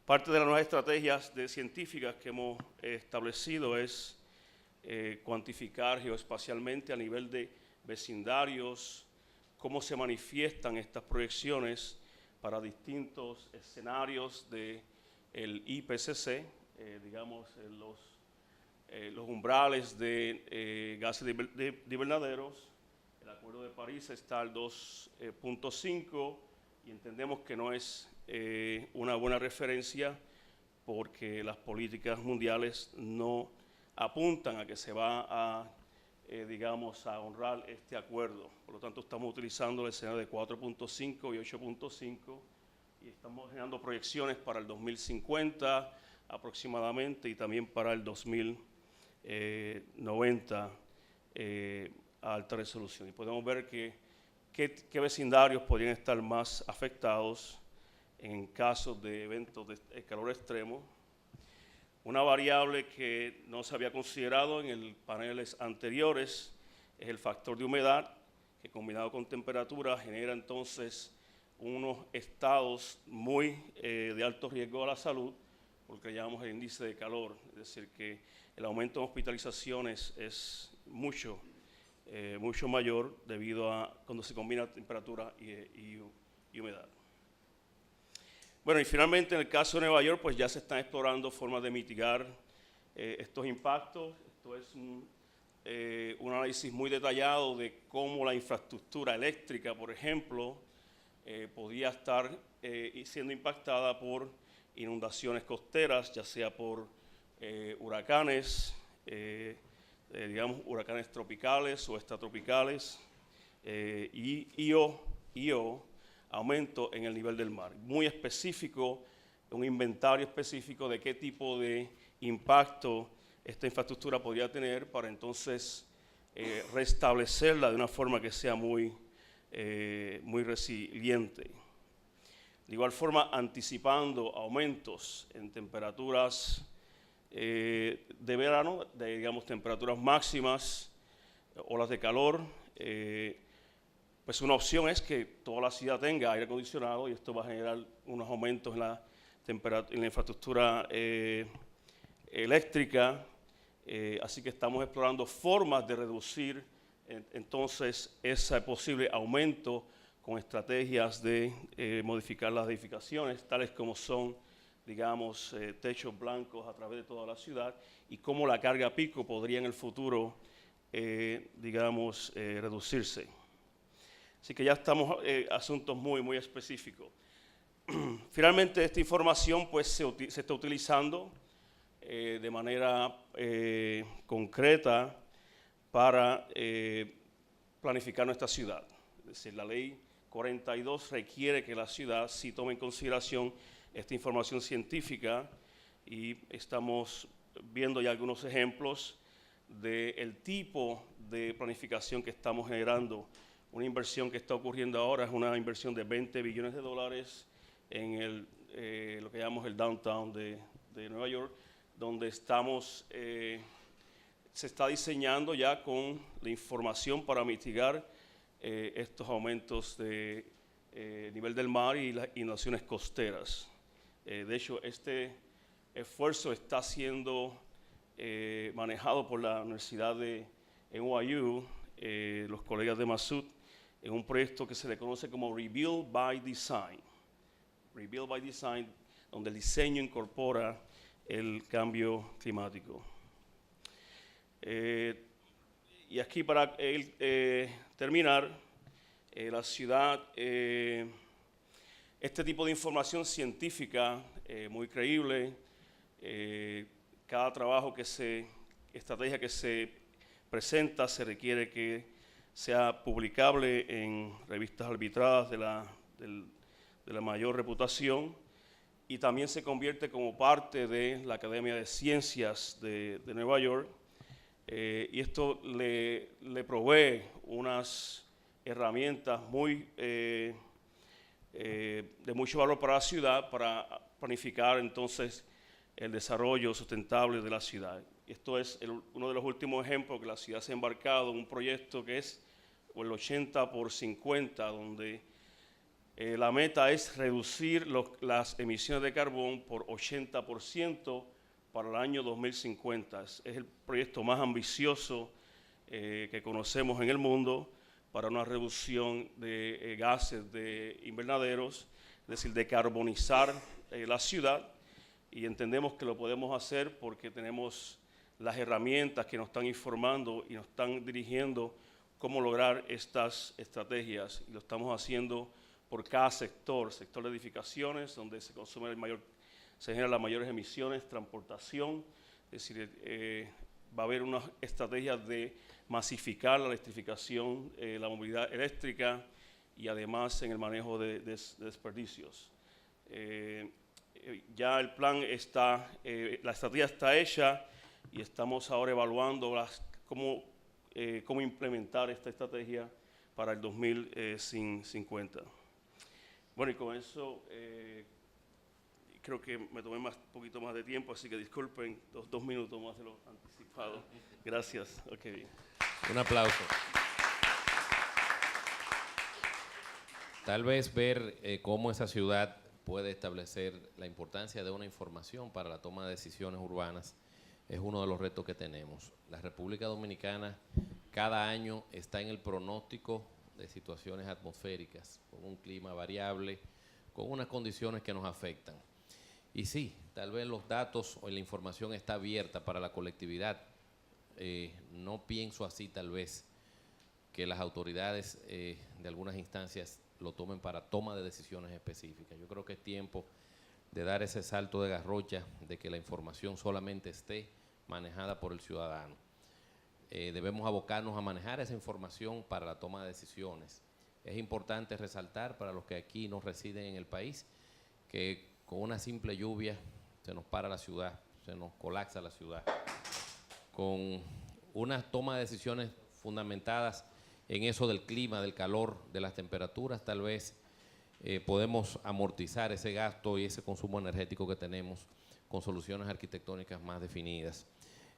Parte de las nuevas estrategias científicas que hemos establecido es cuantificar geoespacialmente a nivel de vecindarios cómo se manifiestan estas proyecciones para distintos escenarios del IPCC, digamos los umbrales de gases de invernaderos. El Acuerdo de París está al 2.5 y entendemos que no es una buena referencia porque las políticas mundiales no apuntan a que se va a a honrar este acuerdo. Por lo tanto, estamos utilizando el escenario de 4.5 y 8.5 y estamos generando proyecciones para el 2050 aproximadamente y también para el 2090 a alta resolución. Y podemos ver qué vecindarios podrían estar más afectados en casos de eventos de calor extremo. Una variable que no se había considerado en los paneles anteriores es el factor de humedad, que combinado con temperatura genera entonces unos estados muy de alto riesgo a la salud, porque llamamos el índice de calor, es decir, que el aumento en hospitalizaciones es mucho mayor debido a cuando se combina temperatura y humedad. Bueno, y finalmente en el caso de Nueva York, pues ya se están explorando formas de mitigar estos impactos. Esto es un análisis muy detallado de cómo la infraestructura eléctrica, por ejemplo, podía estar siendo impactada por inundaciones costeras, ya sea por huracanes, digamos huracanes tropicales o extratropicales, y aumento en el nivel del mar. Muy específico, un inventario específico de qué tipo de impacto esta infraestructura podría tener para entonces restablecerla de una forma que sea muy resiliente. De igual forma, anticipando aumentos en temperaturas de verano, de digamos temperaturas máximas, olas de calor. Pues una opción es que toda la ciudad tenga aire acondicionado y esto va a generar unos aumentos en la infraestructura eléctrica. Así que estamos explorando formas de reducir entonces ese posible aumento con estrategias de modificar las edificaciones, tales como son, digamos, techos blancos a través de toda la ciudad, y cómo la carga pico podría en el futuro, digamos, reducirse. Así que ya estamos asuntos muy específicos. Finalmente, esta información pues, se está utilizando de manera concreta para planificar nuestra ciudad. Es decir, la ley 42 requiere que la ciudad sí tome en consideración esta información científica, y estamos viendo ya algunos ejemplos del tipo de planificación que estamos generando. Una inversión que está ocurriendo ahora es una inversión de $20 billones en lo que llamamos el downtown de Nueva York, donde se está diseñando ya con la información para mitigar estos aumentos de nivel del mar y las inundaciones costeras. De hecho, este esfuerzo está siendo manejado por la Universidad de NYU, los colegas de Massachusetts, en un proyecto que se le conoce como Rebuild by Design. Rebuild by Design, donde el diseño incorpora el cambio climático. Y aquí para terminar, la ciudad, este tipo de información científica muy creíble, cada estrategia que se presenta se requiere que sea publicable en revistas arbitradas de la mayor reputación, y también se convierte como parte de la Academia de Ciencias de Nueva York, y esto le provee unas herramientas de mucho valor para la ciudad para planificar entonces el desarrollo sustentable de la ciudad. Esto es uno de los últimos ejemplos que la ciudad se ha embarcado en un proyecto que es el 80 por 50, donde la meta es reducir las emisiones de carbón por 80% para el año 2050. Es el proyecto más ambicioso que conocemos en el mundo para una reducción de gases de invernaderos, es decir, decarbonizar la ciudad, y entendemos que lo podemos hacer porque tenemos las herramientas que nos están informando y nos están dirigiendo cómo lograr estas estrategias, y lo estamos haciendo por cada sector de edificaciones, donde se generan las mayores emisiones, transportación, es decir, va a haber unas estrategias de masificar la electrificación, la movilidad eléctrica, y además en el manejo de desperdicios. Ya el plan está, la estrategia está hecha, y estamos ahora evaluando cómo implementar esta estrategia para el 2050. Bueno, y con eso creo que me tomé un poquito más de tiempo, así que disculpen, 2 minutos más de lo anticipado. Gracias. Okay. Un aplauso. Tal vez ver cómo esa ciudad puede establecer la importancia de una información para la toma de decisiones urbanas es uno de los retos que tenemos. La República Dominicana cada año está en el pronóstico de situaciones atmosféricas, con un clima variable, con unas condiciones que nos afectan. Y sí, tal vez los datos o la información está abierta para la colectividad. No pienso así tal vez que las autoridades de algunas instancias lo tomen para toma de decisiones específicas. Yo creo que es tiempo de dar ese salto de garrocha, de que la información solamente esté manejada por el ciudadano. Debemos abocarnos a manejar esa información para la toma de decisiones. Es importante resaltar para los que aquí no residen en el país que con una simple lluvia se nos para la ciudad, se nos colapsa la ciudad. Con una toma de decisiones fundamentadas en eso del clima, del calor, de las temperaturas, tal vez podemos amortizar ese gasto y ese consumo energético que tenemos con soluciones arquitectónicas más definidas.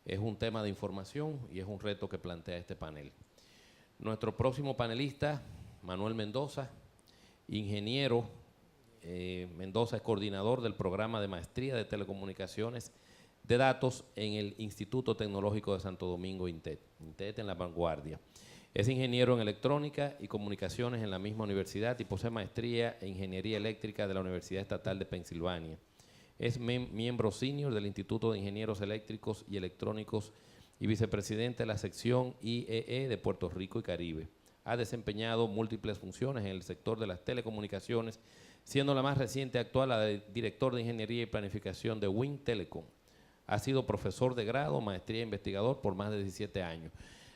Es un tema de información y es un reto que plantea este panel. Nuestro próximo panelista, Manuel Mendoza, ingeniero. Mendoza es coordinador del programa de maestría de telecomunicaciones de datos en el Instituto Tecnológico de Santo Domingo, INTET. INTET en la vanguardia. Es ingeniero en electrónica y comunicaciones en la misma universidad y posee maestría en ingeniería eléctrica de la Universidad Estatal de Pensilvania. Es miembro senior del Instituto de Ingenieros Eléctricos y Electrónicos y vicepresidente de la sección IEE de Puerto Rico y Caribe. Ha desempeñado múltiples funciones en el sector de las telecomunicaciones, siendo la más reciente actual la de director de Ingeniería y Planificación de Win Telecom. Ha sido profesor de grado, maestría e investigador por más de 17 años.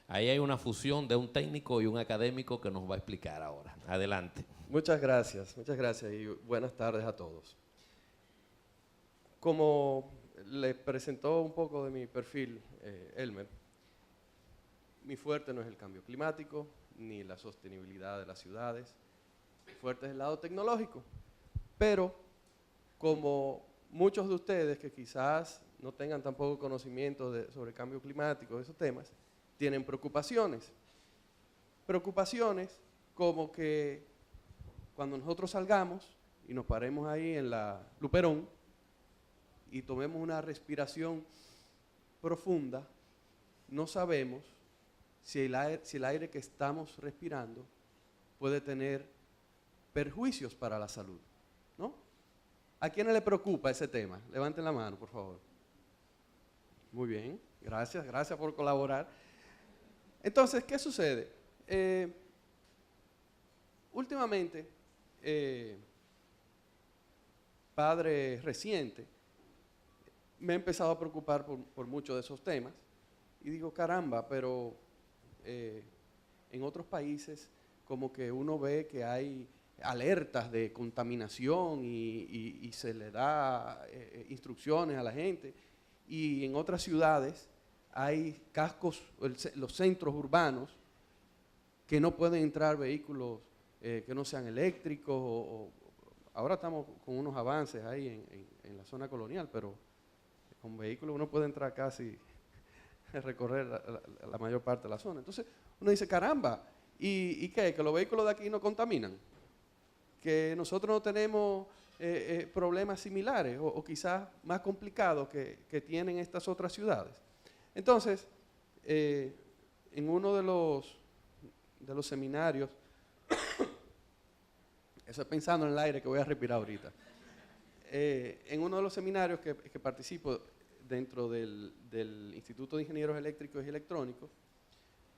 Ahí hay una fusión de un técnico y un académico que nos va a explicar ahora. Adelante. Muchas gracias y buenas tardes a todos. Como les presentó un poco de mi perfil Elmer, mi fuerte no es el cambio climático ni la sostenibilidad de las ciudades, mi fuerte es el lado tecnológico, pero como muchos de ustedes que quizás no tengan tampoco conocimiento sobre el cambio climático, de esos temas, tienen preocupaciones. Preocupaciones como que cuando nosotros salgamos y nos paremos ahí en la Luperón y tomemos una respiración profunda, no sabemos si el aire que estamos respirando puede tener perjuicios para la salud, ¿no? ¿A quiénes le preocupa ese tema? Levanten la mano, por favor. Muy bien, gracias por colaborar. Entonces, ¿qué sucede? Últimamente, padre reciente, me he empezado a preocupar por muchos de esos temas y digo, caramba, pero en otros países como que uno ve que hay alertas de contaminación y se le da instrucciones a la gente, y en otras ciudades hay cascos, los centros urbanos, que no pueden entrar vehículos que no sean eléctricos. Ahora estamos con unos avances ahí en la zona colonial, pero con vehículos uno puede entrar casi, recorrer la mayor parte de la zona. Entonces uno dice, caramba, ¿y qué? ¿Que los vehículos de aquí no contaminan? ¿Que nosotros no tenemos problemas similares o quizás más complicados que tienen estas otras ciudades? Entonces, en uno de los seminarios, estoy pensando en el aire que voy a respirar ahorita, en uno de los seminarios que participo dentro del Instituto de Ingenieros Eléctricos y Electrónicos,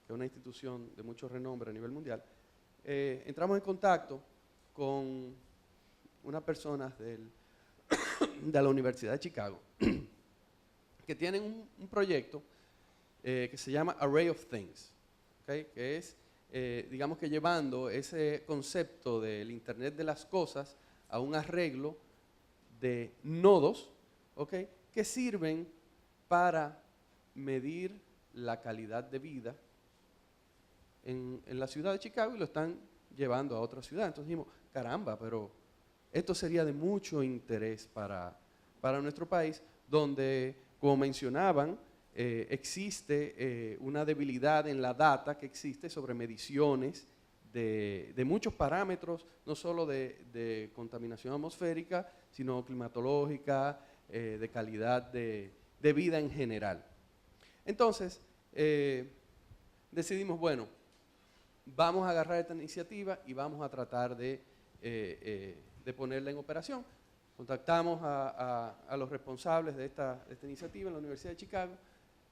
que es una institución de mucho renombre a nivel mundial, entramos en contacto con unas personas de la Universidad de Chicago que tienen un proyecto que se llama Array of Things, ¿okay? Que es, digamos que llevando ese concepto del Internet de las cosas a un arreglo de nodos, ¿okay? Que sirven para medir la calidad de vida en la ciudad de Chicago y lo están llevando a otra ciudad. Entonces dijimos, caramba, pero esto sería de mucho interés para nuestro país, donde, como mencionaban, existe una debilidad en la data que existe sobre mediciones de muchos parámetros, no solo de contaminación atmosférica, sino climatológica, de calidad de vida en general. Entonces, decidimos, bueno, vamos a agarrar esta iniciativa y vamos a tratar de ponerla en operación. Contactamos a los responsables de esta iniciativa en la Universidad de Chicago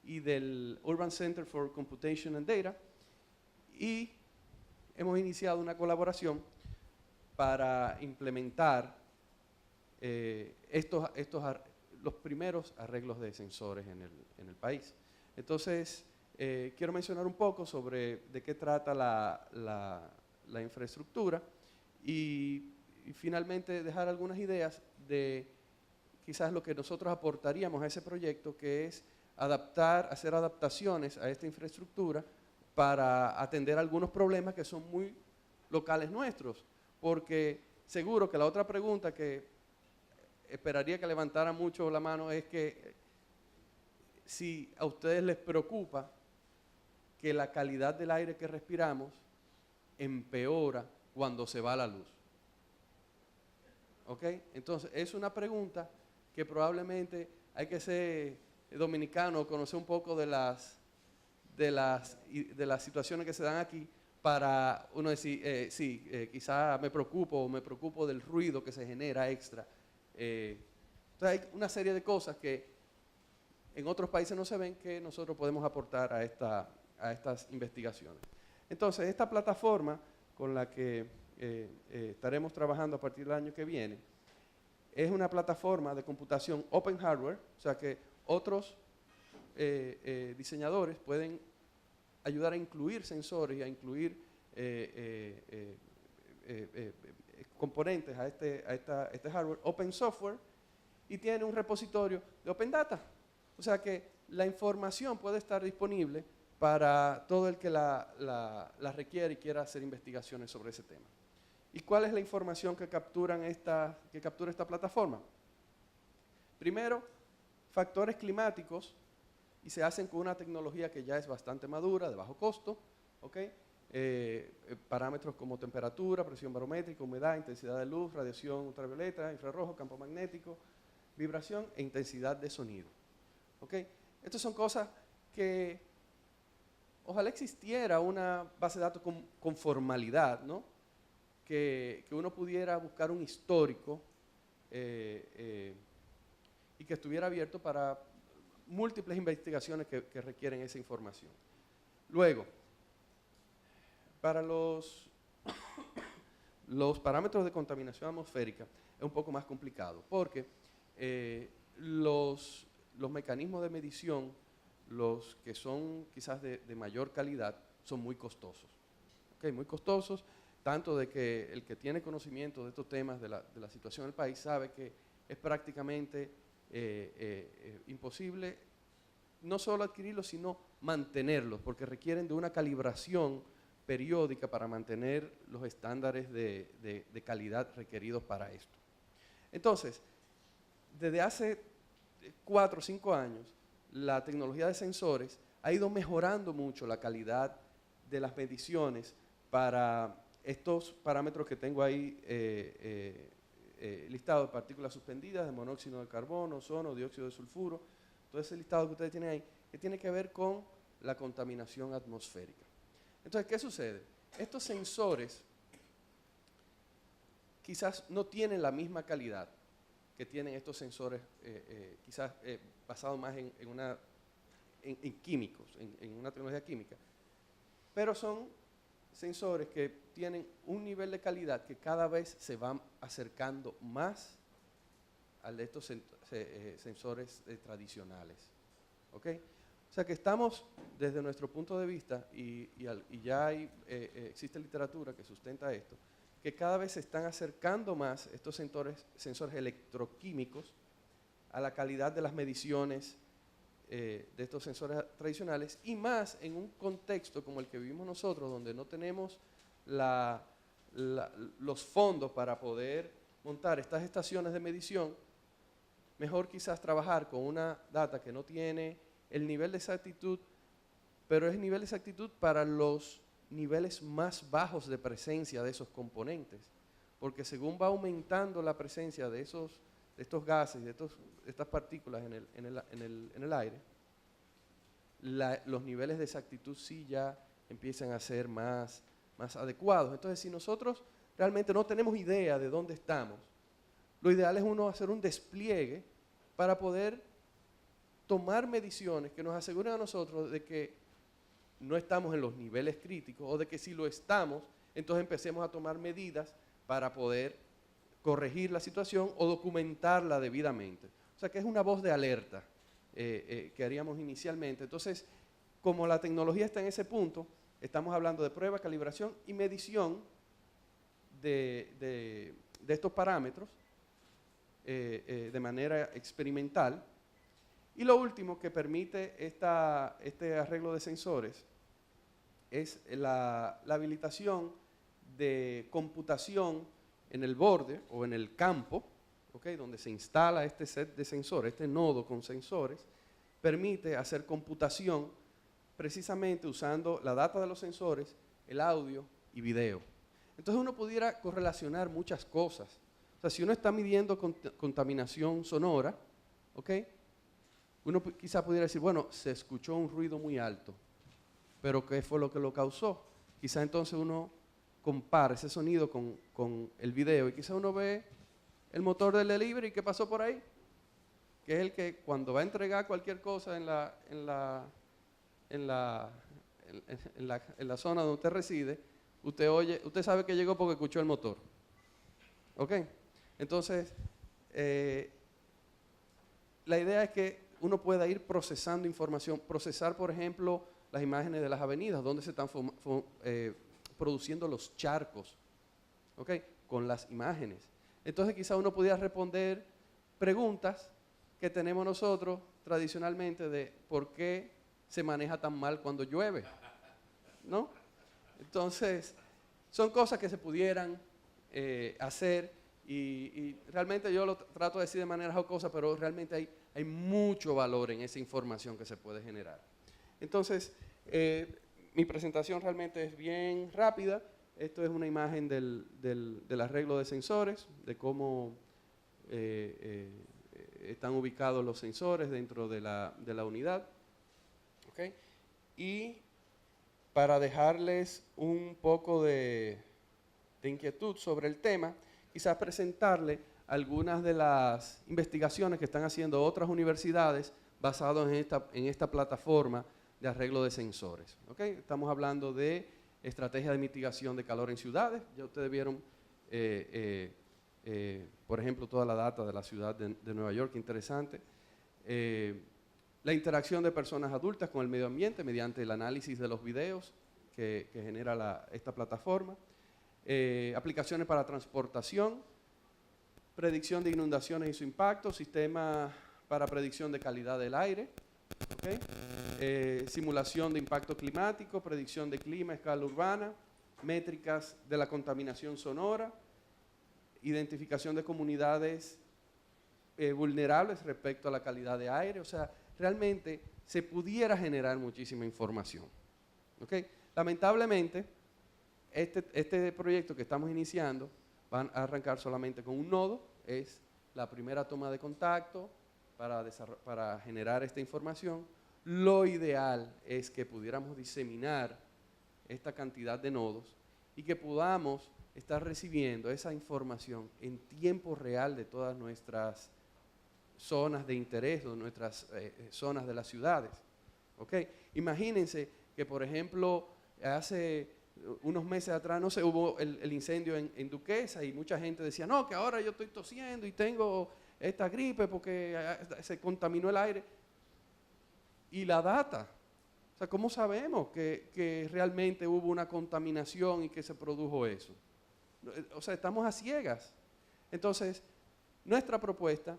y del Urban Center for Computation and Data, y hemos iniciado una colaboración para implementar los primeros arreglos de sensores en el país. Entonces, quiero mencionar un poco sobre de qué trata la infraestructura y finalmente dejar algunas ideas de quizás lo que nosotros aportaríamos a ese proyecto, que es hacer adaptaciones a esta infraestructura para atender algunos problemas que son muy locales nuestros, porque seguro que la otra pregunta que esperaría que levantara mucho la mano es que si a ustedes les preocupa que la calidad del aire que respiramos empeora cuando se va la luz. ¿Ok? Entonces, es una pregunta que probablemente hay que ser dominicano, conocer un poco de las situaciones que se dan aquí para uno decir, quizá me preocupo del ruido que se genera extra. Entonces, hay una serie de cosas que en otros países no se ven que nosotros podemos aportar a estas investigaciones. Entonces, esta plataforma con la que estaremos trabajando a partir del año que viene es una plataforma de computación open hardware, o sea que otros diseñadores pueden ayudar a incluir sensores y a incluir componentes a este hardware open software, y tiene un repositorio de open data. O sea que la información puede estar disponible para todo el que la requiere y quiera hacer investigaciones sobre ese tema. ¿Y cuál es la información que captura esta plataforma? Primero, factores climáticos, y se hacen con una tecnología que ya es bastante madura, de bajo costo, ¿okay? Parámetros como temperatura, presión barométrica, humedad, intensidad de luz, radiación ultravioleta, infrarrojo, campo magnético, vibración e intensidad de sonido. ¿Okay? Estas son cosas que ojalá existiera una base de datos con formalidad, ¿no? Que uno pudiera buscar un histórico y que estuviera abierto para múltiples investigaciones que requieren esa información. Luego, para los parámetros de contaminación atmosférica es un poco más complicado, porque los mecanismos de medición, los que son quizás de mayor calidad, son muy costosos. ¿Okay? Muy costosos, tanto de que el que tiene conocimiento de estos temas, de la situación del país, sabe que es prácticamente imposible no solo adquirirlos, sino mantenerlos, porque requieren de una calibración periódica para mantener los estándares de calidad requeridos para esto. Entonces, desde hace 4 o 5 años, la tecnología de sensores ha ido mejorando mucho la calidad de las mediciones para estos parámetros que tengo ahí listados: partículas suspendidas, de monóxido de carbono, ozono, dióxido de sulfuro, todo ese listado que ustedes tienen ahí, que tiene que ver con la contaminación atmosférica. Entonces, ¿qué sucede? Estos sensores quizás no tienen la misma calidad que tienen estos sensores, quizás basados más en químicos, en una tecnología química, pero son sensores que tienen un nivel de calidad que cada vez se van acercando más al de estos sensores tradicionales. ¿Ok? O sea que estamos, desde nuestro punto de vista, y ya existe literatura que sustenta esto, que cada vez se están acercando más estos sensores electroquímicos a la calidad de las mediciones de estos sensores tradicionales, y más en un contexto como el que vivimos nosotros, donde no tenemos los fondos para poder montar estas estaciones de medición. Mejor quizás trabajar con una data que no tiene el nivel de exactitud, pero es nivel de exactitud para los niveles más bajos de presencia de esos componentes, porque según va aumentando la presencia de estos gases, de estas partículas en el aire, los niveles de exactitud sí ya empiezan a ser más adecuados. Entonces, si nosotros realmente no tenemos idea de dónde estamos, lo ideal es uno hacer un despliegue para poder tomar mediciones que nos aseguren a nosotros de que no estamos en los niveles críticos, o de que si lo estamos, entonces empecemos a tomar medidas para poder corregir la situación o documentarla debidamente. O sea que es una voz de alerta que haríamos inicialmente. Entonces, como la tecnología está en ese punto, estamos hablando de prueba, calibración y medición de estos parámetros de manera experimental. Y lo último que permite este arreglo de sensores es la habilitación de computación en el borde o en el campo ¿okay? Donde se instala este set de sensores, este nodo con sensores, permite hacer computación precisamente usando la data de los sensores, el audio y video. Entonces uno pudiera correlacionar muchas cosas. O sea, si uno está midiendo contaminación sonora, ¿ok? Uno quizá pudiera decir, bueno, se escuchó un ruido muy alto, pero ¿qué fue lo que lo causó? Quizá entonces uno compara ese sonido con el video y quizá uno ve el motor del delivery que pasó por ahí, que es el que cuando va a entregar cualquier cosa en la zona donde usted reside, usted sabe que llegó porque escuchó el motor. ¿Ok? Entonces, la idea es que uno pueda ir procesando información, procesar, por ejemplo, las imágenes de las avenidas, donde se están produciendo los charcos, ¿ok? Con las imágenes. Entonces, quizá uno pudiera responder preguntas que tenemos nosotros tradicionalmente de por qué se maneja tan mal cuando llueve, ¿no? Entonces, son cosas que se pudieran hacer y realmente yo lo trato de decir de manera jocosa, pero realmente hay mucho valor en esa información que se puede generar. Entonces, mi presentación realmente es bien rápida. Esto es una imagen del arreglo de sensores, de cómo están ubicados los sensores dentro de la unidad. ¿Okay? Y para dejarles un poco de inquietud sobre el tema, quizás presentarle algunas de las investigaciones que están haciendo otras universidades basadas en esta plataforma de arreglo de sensores. ¿Okay? Estamos hablando de estrategias de mitigación de calor en ciudades. Ya ustedes vieron, por ejemplo, toda la data de la ciudad de Nueva York, interesante. La interacción de personas adultas con el medio ambiente mediante el análisis de los videos que genera esta plataforma. Aplicaciones para transportación, predicción de inundaciones y su impacto, sistema para predicción de calidad del aire, ¿okay? Simulación de impacto climático, predicción de clima a escala urbana, métricas de la contaminación sonora, identificación de comunidades vulnerables respecto a la calidad de aire. O sea, realmente se pudiera generar muchísima información. ¿Okay? Lamentablemente, este proyecto que estamos iniciando van a arrancar solamente con un nodo, es la primera toma de contacto para generar esta información. Lo ideal es que pudiéramos diseminar esta cantidad de nodos y que podamos estar recibiendo esa información en tiempo real de todas nuestras zonas de interés, de nuestras zonas de las ciudades. ¿Okay? Imagínense que, por ejemplo, hace unos meses atrás, no sé, hubo el incendio en Duquesa y mucha gente decía, no, que ahora yo estoy tosiendo y tengo esta gripe porque se contaminó el aire. Y la data, o sea, ¿cómo sabemos que realmente hubo una contaminación y que se produjo eso? O sea, estamos a ciegas. Entonces, nuestra propuesta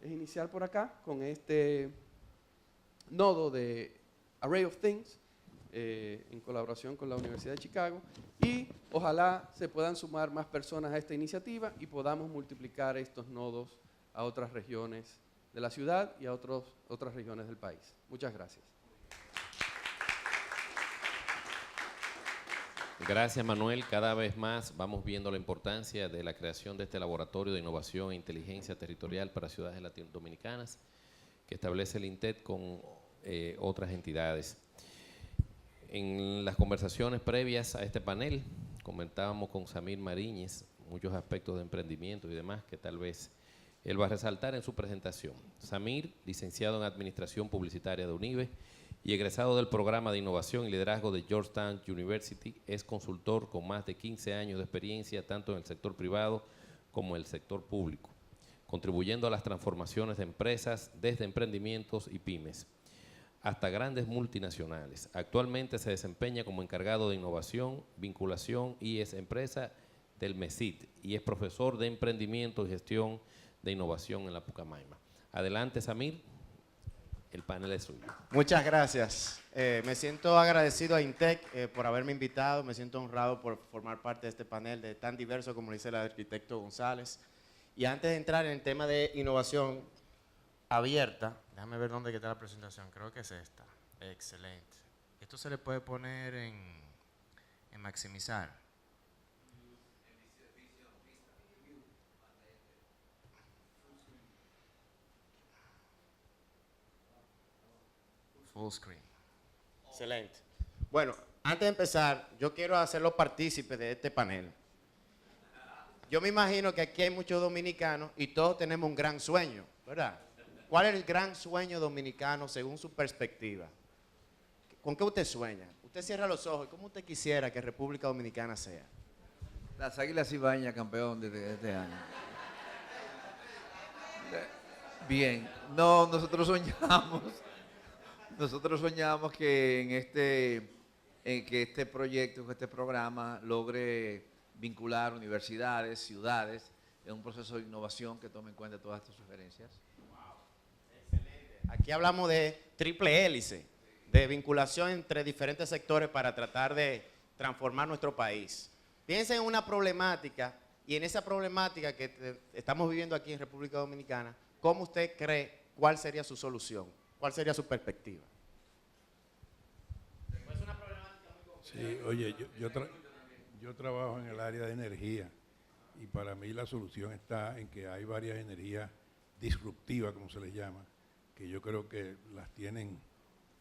es iniciar por acá con este nodo de Array of Things, en colaboración con la Universidad de Chicago, y ojalá se puedan sumar más personas a esta iniciativa y podamos multiplicar estos nodos a otras regiones de la ciudad y a otras regiones del país. Muchas gracias. Gracias, Manuel. Cada vez más vamos viendo la importancia de la creación de este laboratorio de innovación e inteligencia territorial para ciudades latinoamericanas que establece el INTED con otras entidades. En las conversaciones previas a este panel, comentábamos con Samir Mariñez muchos aspectos de emprendimiento y demás que tal vez él va a resaltar en su presentación. Samir, licenciado en Administración Publicitaria de UNIBE y egresado del Programa de Innovación y Liderazgo de Georgetown University, es consultor con más de 15 años de experiencia tanto en el sector privado como en el sector público, contribuyendo a las transformaciones de empresas desde emprendimientos y pymes hasta grandes multinacionales. Actualmente se desempeña como encargado de innovación, vinculación y es empresa del MESIT y es profesor de emprendimiento y gestión de innovación en la Pucamaima. Adelante, Samir, el panel es suyo. Muchas gracias. Me siento agradecido a INTEC por haberme invitado, me siento honrado por formar parte de este panel tan diverso como dice el arquitecto González. Y antes de entrar en el tema de innovación abierta, déjame ver dónde está la presentación, creo que es esta. Excelente. Esto se le puede poner en maximizar. Full screen. Excelente. Bueno, antes de empezar, yo quiero hacerlos partícipes de este panel. Yo me imagino que aquí hay muchos dominicanos y todos tenemos un gran sueño, ¿verdad? ¿Cuál es el gran sueño dominicano según su perspectiva? ¿Con qué usted sueña? Usted cierra los ojos. ¿Cómo usted quisiera que República Dominicana sea? Las Águilas Ibañas, campeón de este año. Bien. No, nosotros soñamos que que este proyecto, que este programa logre vincular universidades, ciudades, en un proceso de innovación que tome en cuenta todas estas sugerencias. Aquí hablamos de triple hélice, de vinculación entre diferentes sectores para tratar de transformar nuestro país. Piensen en una problemática, y en esa problemática que estamos viviendo aquí en República Dominicana, ¿cómo usted cree cuál sería su solución? ¿Cuál sería su perspectiva? Sí, oye, yo trabajo en el área de energía y para mí la solución está en que hay varias energías disruptivas, como se les llama, que yo creo que las tienen,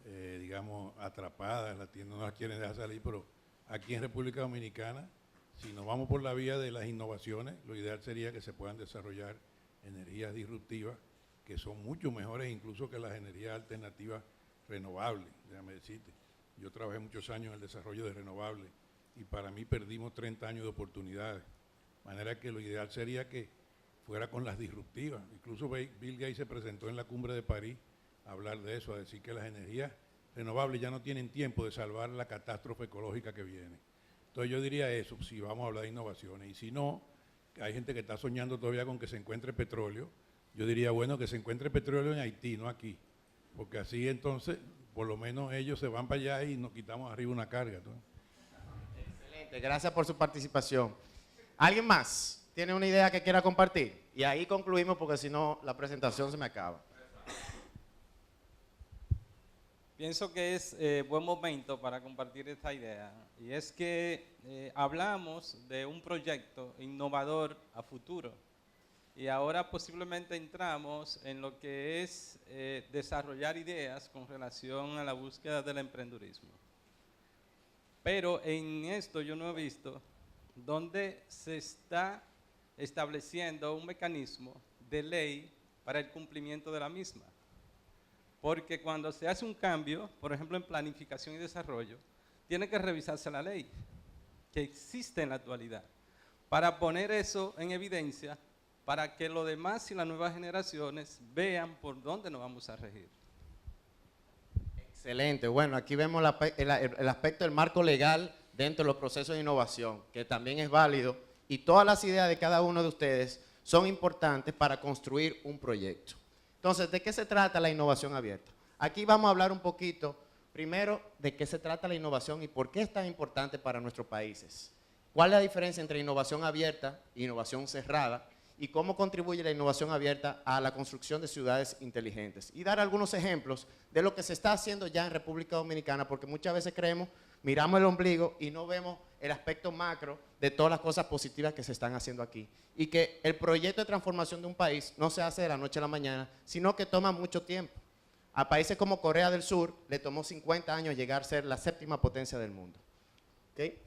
digamos, atrapadas, no las quieren dejar salir, pero aquí en República Dominicana, si nos vamos por la vía de las innovaciones, lo ideal sería que se puedan desarrollar energías disruptivas que son mucho mejores incluso que las energías alternativas renovables, déjame decirte. Yo trabajé muchos años en el desarrollo de renovables y para mí perdimos 30 años de oportunidades. De manera que lo ideal sería que fuera con las disruptivas. Incluso Bill Gates se presentó en la cumbre de París a hablar de eso, a decir que las energías renovables ya no tienen tiempo de salvar la catástrofe ecológica que viene. Entonces yo diría eso, si vamos a hablar de innovaciones. Y si no, hay gente que está soñando todavía con que se encuentre petróleo. Yo diría, bueno, que se encuentre petróleo en Haití, no aquí. Porque así entonces, por lo menos ellos se van para allá y nos quitamos arriba una carga, ¿no? Excelente, gracias por su participación. ¿Alguien más tiene una idea que quiera compartir? Y ahí concluimos porque si no la presentación se me acaba. Pienso que es buen momento para compartir esta idea. Y es que hablamos de un proyecto innovador a futuro. Y ahora posiblemente entramos en lo que es desarrollar ideas con relación a la búsqueda del emprendedurismo. Pero en esto yo no he visto donde se está estableciendo un mecanismo de ley para el cumplimiento de la misma. Porque cuando se hace un cambio, por ejemplo en planificación y desarrollo, tiene que revisarse la ley que existe en la actualidad para poner eso en evidencia, para que los demás y las nuevas generaciones vean por dónde nos vamos a regir. Excelente. Bueno, aquí vemos el aspecto del marco legal dentro de los procesos de innovación, que también es válido, y todas las ideas de cada uno de ustedes son importantes para construir un proyecto. Entonces, ¿de qué se trata la innovación abierta? Aquí vamos a hablar un poquito, primero, de qué se trata la innovación y por qué es tan importante para nuestros países. ¿Cuál es la diferencia entre innovación abierta e innovación cerrada? Y cómo contribuye la innovación abierta a la construcción de ciudades inteligentes. Y dar algunos ejemplos de lo que se está haciendo ya en República Dominicana, porque muchas veces miramos el ombligo y no vemos el aspecto macro de todas las cosas positivas que se están haciendo aquí. Y que el proyecto de transformación de un país no se hace de la noche a la mañana, sino que toma mucho tiempo. A países como Corea del Sur le tomó 50 años llegar a ser la 7ª potencia del mundo. ¿Okay?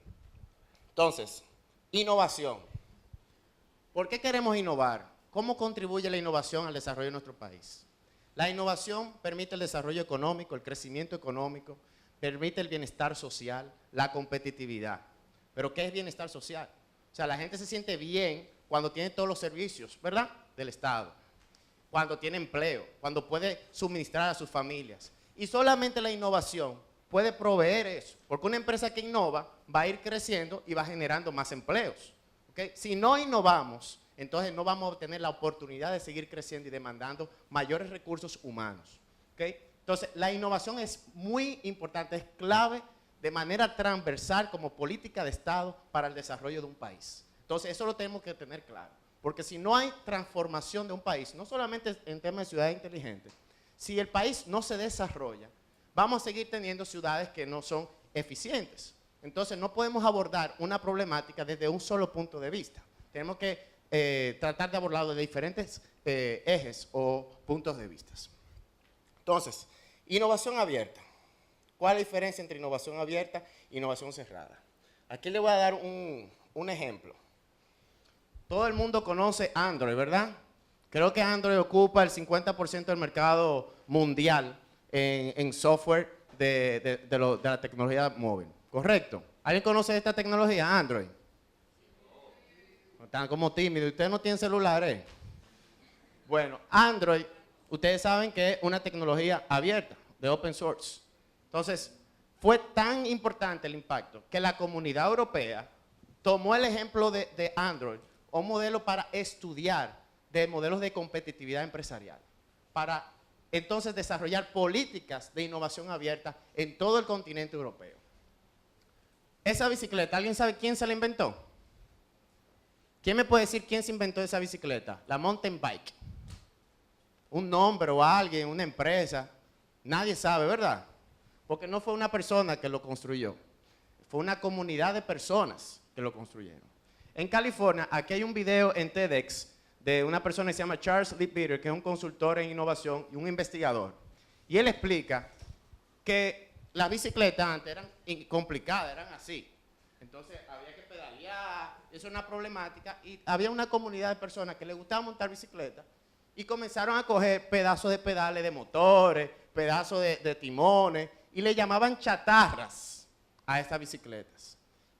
Entonces, innovación. ¿Por qué queremos innovar? ¿Cómo contribuye la innovación al desarrollo de nuestro país? La innovación permite el desarrollo económico, el crecimiento económico, permite el bienestar social, la competitividad. ¿Pero qué es bienestar social? O sea, la gente se siente bien cuando tiene todos los servicios, ¿verdad?, del Estado, cuando tiene empleo, cuando puede suministrar a sus familias. Y solamente la innovación puede proveer eso, porque una empresa que innova va a ir creciendo y va generando más empleos. ¿Okay? Si no innovamos, entonces no vamos a obtener la oportunidad de seguir creciendo y demandando mayores recursos humanos. ¿Okay? Entonces, la innovación es muy importante, es clave de manera transversal como política de Estado para el desarrollo de un país. Entonces, eso lo tenemos que tener claro. Porque si no hay transformación de un país, no solamente en temas de ciudades inteligentes, si el país no se desarrolla, vamos a seguir teniendo ciudades que no son eficientes. Entonces no podemos abordar una problemática desde un solo punto de vista. Tenemos que tratar de abordarlo de diferentes ejes o puntos de vista. Entonces, innovación abierta. ¿Cuál es la diferencia entre innovación abierta e innovación cerrada? Aquí le voy a dar un ejemplo. Todo el mundo conoce Android, ¿verdad? Creo que Android ocupa el 50% del mercado mundial en software de la tecnología móvil. ¿Correcto? ¿Alguien conoce esta tecnología, Android? Están como tímidos. ¿Ustedes no tienen celulares? Bueno, Android, ustedes saben que es una tecnología abierta, de open source. Entonces, fue tan importante el impacto que la comunidad europea tomó el ejemplo de Android, un modelo para estudiar de modelos de competitividad empresarial, para entonces desarrollar políticas de innovación abierta en todo el continente europeo. Esa bicicleta, ¿alguien sabe quién se la inventó? ¿Quién me puede decir quién se inventó esa bicicleta? La mountain bike. Un nombre o alguien, una empresa, nadie sabe, ¿verdad? Porque no fue una persona que lo construyó, fue una comunidad de personas que lo construyeron. En California, aquí hay un video en TEDx de una persona que se llama Charles Leadbeater, que es un consultor en innovación y un investigador. Y él explica que las bicicletas antes eran complicadas, eran así. Entonces había que pedalear, eso era una problemática, y había una comunidad de personas que les gustaba montar bicicleta y comenzaron a coger pedazos de pedales de motores, pedazos de timones, y le llamaban chatarras a estas bicicletas.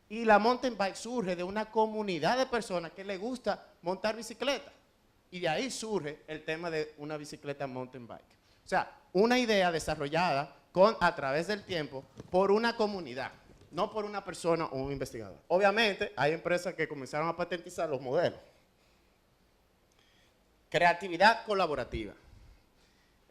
Y la mountain bike surge de una comunidad de personas que les gusta montar bicicleta. Y de ahí surge el tema de una bicicleta mountain bike. O sea, una idea desarrollada a través del tiempo por una comunidad, no por una persona o un investigador. Obviamente, hay empresas que comenzaron a patentizar los modelos. Creatividad colaborativa.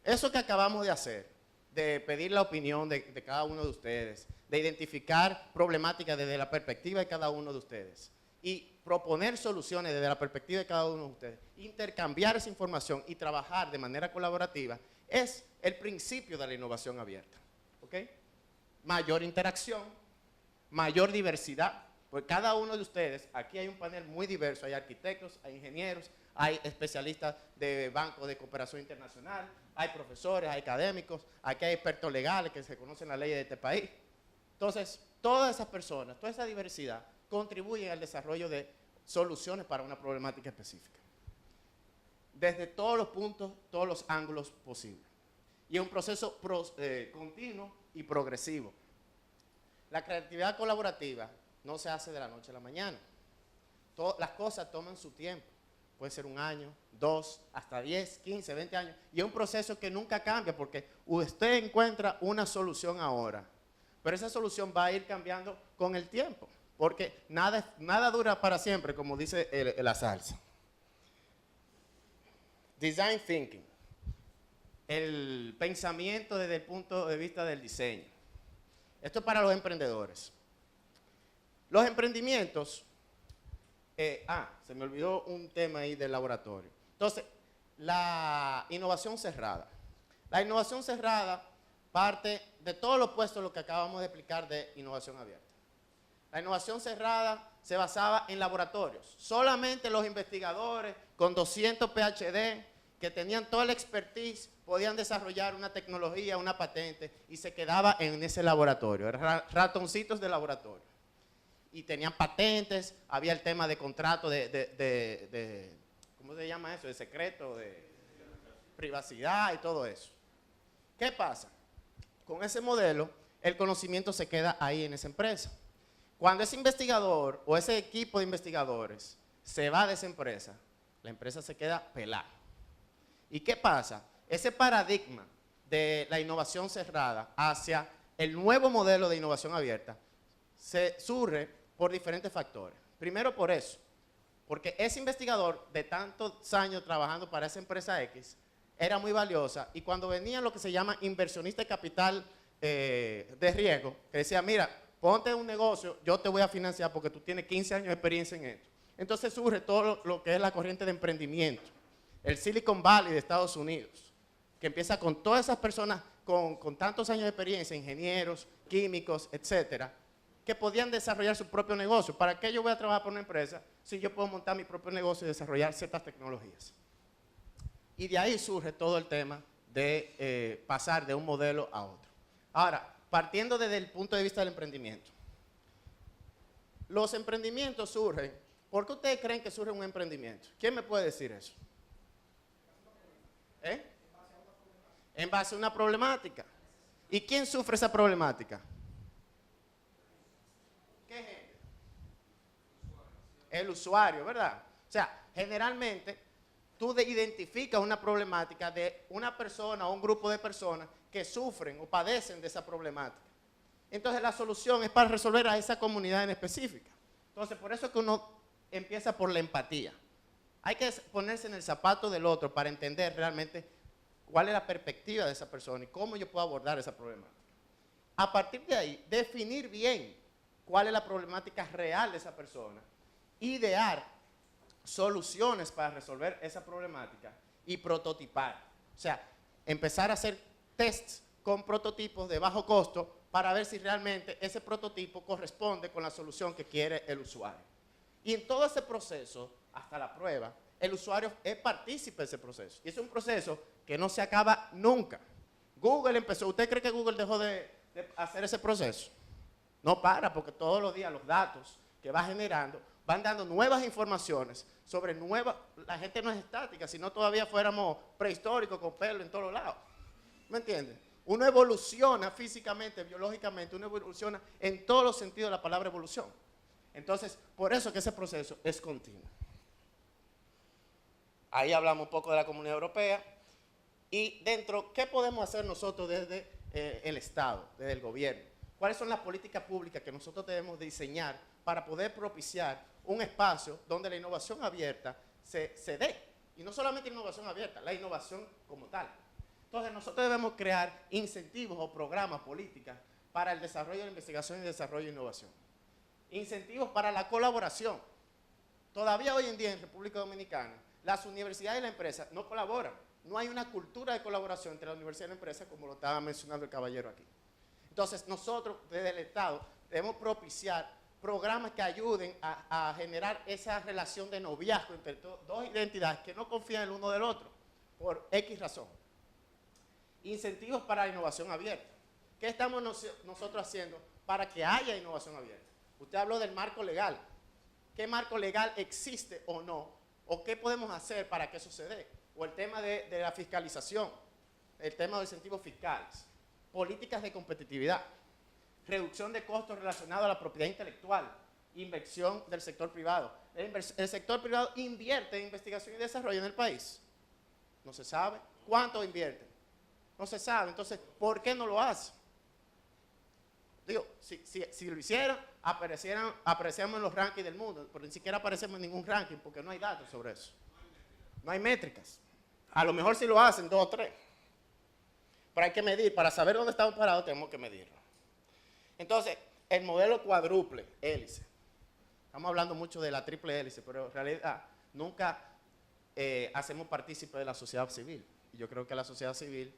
Eso que acabamos de hacer, de pedir la opinión de cada uno de ustedes, de identificar problemáticas desde la perspectiva de cada uno de ustedes y proponer soluciones desde la perspectiva de cada uno de ustedes, intercambiar esa información y trabajar de manera colaborativa, es el principio de la innovación abierta. ¿Ok? Mayor interacción, mayor diversidad, porque cada uno de ustedes, aquí hay un panel muy diverso, hay arquitectos, hay ingenieros, hay especialistas de bancos de cooperación internacional, hay profesores, hay académicos, aquí hay expertos legales que se conocen las leyes de este país. Entonces, todas esas personas, toda esa diversidad, contribuyen al desarrollo de soluciones para una problemática específica. Desde todos los puntos, todos los ángulos posibles. Y es un proceso continuo y progresivo. La creatividad colaborativa no se hace de la noche a la mañana. Las cosas toman su tiempo. Puede ser 1 año, 2, hasta 10, 15, 20 años. Y es un proceso que nunca cambia porque usted encuentra una solución ahora. Pero esa solución va a ir cambiando con el tiempo. Porque nada dura para siempre, como dice la salsa. Design thinking. El pensamiento desde el punto de vista del diseño. Esto es para los emprendedores. Los emprendimientos... se me olvidó un tema ahí del laboratorio. Entonces, la innovación cerrada. La innovación cerrada parte de todo lo opuesto a lo que acabamos de explicar de innovación abierta. La innovación cerrada se basaba en laboratorios. Solamente los investigadores con 200 PhD que tenían toda la expertise podían desarrollar una tecnología, una patente y se quedaba en ese laboratorio. Eran ratoncitos de laboratorio. Y tenían patentes, había el tema de contrato ¿cómo se llama eso? De secreto, de privacidad y todo eso. ¿Qué pasa? Con ese modelo, el conocimiento se queda ahí en esa empresa. Cuando ese investigador o ese equipo de investigadores se va de esa empresa, la empresa se queda pelada. ¿Y qué pasa? Ese paradigma de la innovación cerrada hacia el nuevo modelo de innovación abierta surge por diferentes factores. Primero por eso, porque ese investigador de tantos años trabajando para esa empresa X era muy valiosa y cuando venían lo que se llama inversionista de capital de riesgo, que decía, mira, ponte un negocio, yo te voy a financiar porque tú tienes 15 años de experiencia en esto. Entonces surge todo lo que es la corriente de emprendimiento. El Silicon Valley de Estados Unidos, que empieza con todas esas personas con tantos años de experiencia, ingenieros, químicos, etcétera, que podían desarrollar su propio negocio. ¿Para qué yo voy a trabajar por una empresa si yo puedo montar mi propio negocio y desarrollar ciertas tecnologías? Y de ahí surge todo el tema de pasar de un modelo a otro. Ahora, partiendo desde el punto de vista del emprendimiento. Los emprendimientos surgen. ¿Por qué ustedes creen que surge un emprendimiento? ¿Quién me puede decir eso? En base a una problemática. ¿Y quién sufre esa problemática? ¿Qué gente? El usuario, ¿verdad? O sea, generalmente tú identificas una problemática de una persona o un grupo de personas que sufren o padecen de esa problemática. Entonces la solución es para resolver a esa comunidad en específica. Entonces por eso es que uno empieza por la empatía. Hay que ponerse en el zapato del otro para entender realmente cuál es la perspectiva de esa persona y cómo yo puedo abordar esa problemática. A partir de ahí, definir bien cuál es la problemática real de esa persona, idear soluciones para resolver esa problemática y prototipar. O sea, empezar a hacer tests con prototipos de bajo costo para ver si realmente ese prototipo corresponde con la solución que quiere el usuario. Y en todo ese proceso, hasta la prueba, el usuario es partícipe de ese proceso. Y es un proceso que no se acaba nunca. Google empezó, ¿usted cree que Google dejó de hacer ese proceso? No para, porque todos los días los datos que va generando van dando nuevas informaciones sobre nuevas. La gente no es estática, si no todavía fuéramos prehistóricos con pelo en todos lados. ¿Me entienden? Uno evoluciona físicamente, biológicamente, uno evoluciona en todos los sentidos de la palabra evolución. Entonces, por eso que ese proceso es continuo. Ahí hablamos un poco de la Comunidad Europea. Y dentro, ¿qué podemos hacer nosotros desde el Estado, desde el gobierno? ¿Cuáles son las políticas públicas que nosotros debemos diseñar para poder propiciar un espacio donde la innovación abierta se dé? Y no solamente la innovación abierta, la innovación como tal. Entonces nosotros debemos crear incentivos o programas, políticas para el desarrollo de la investigación y desarrollo de innovación. Incentivos para la colaboración. Todavía hoy en día en República Dominicana, las universidades y la empresa no colaboran. No hay una cultura de colaboración entre la universidad y la empresa, como lo estaba mencionando el caballero aquí. Entonces, nosotros, desde el Estado, debemos propiciar programas que ayuden a generar esa relación de noviazgo entre dos identidades que no confían el uno del otro, por X razón. Incentivos para la innovación abierta. ¿Qué estamos nosotros haciendo para que haya innovación abierta? Usted habló del marco legal. ¿Qué marco legal existe o no? ¿O qué podemos hacer para que eso se dé? O el tema de la fiscalización, el tema de incentivos fiscales, políticas de competitividad, reducción de costos relacionados a la propiedad intelectual, inversión del sector privado. El sector privado invierte en investigación y desarrollo en el país. No se sabe. ¿Cuánto invierte? No se sabe. Entonces, ¿por qué no lo hace? Digo, si lo hicieran, aparecíamos en los rankings del mundo, pero ni siquiera aparecemos en ningún ranking porque no hay datos sobre eso. No hay métricas. A lo mejor si lo hacen, 2 o 3. Pero hay que medir. Para saber dónde estamos parados, tenemos que medirlo. Entonces, el modelo cuádruple hélice. Estamos hablando mucho de la triple hélice, pero en realidad nunca hacemos partícipe de la sociedad civil. Y yo creo que la sociedad civil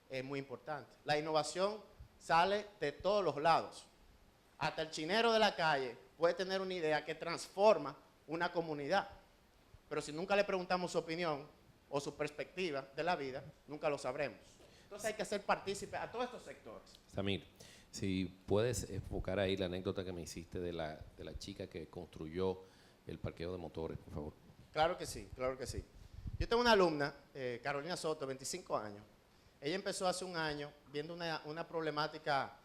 es muy importante. La innovación sale de todos los lados. Hasta el chinero de la calle puede tener una idea que transforma una comunidad. Pero si nunca le preguntamos su opinión o su perspectiva de la vida, nunca lo sabremos. Entonces hay que hacer partícipe a todos estos sectores. Samir, si puedes enfocar ahí la anécdota que me hiciste de la chica que construyó el parqueo de motores, por favor. Claro que sí, claro que sí. Yo tengo una alumna, Carolina Soto, 25 años. Ella empezó hace un año viendo una problemática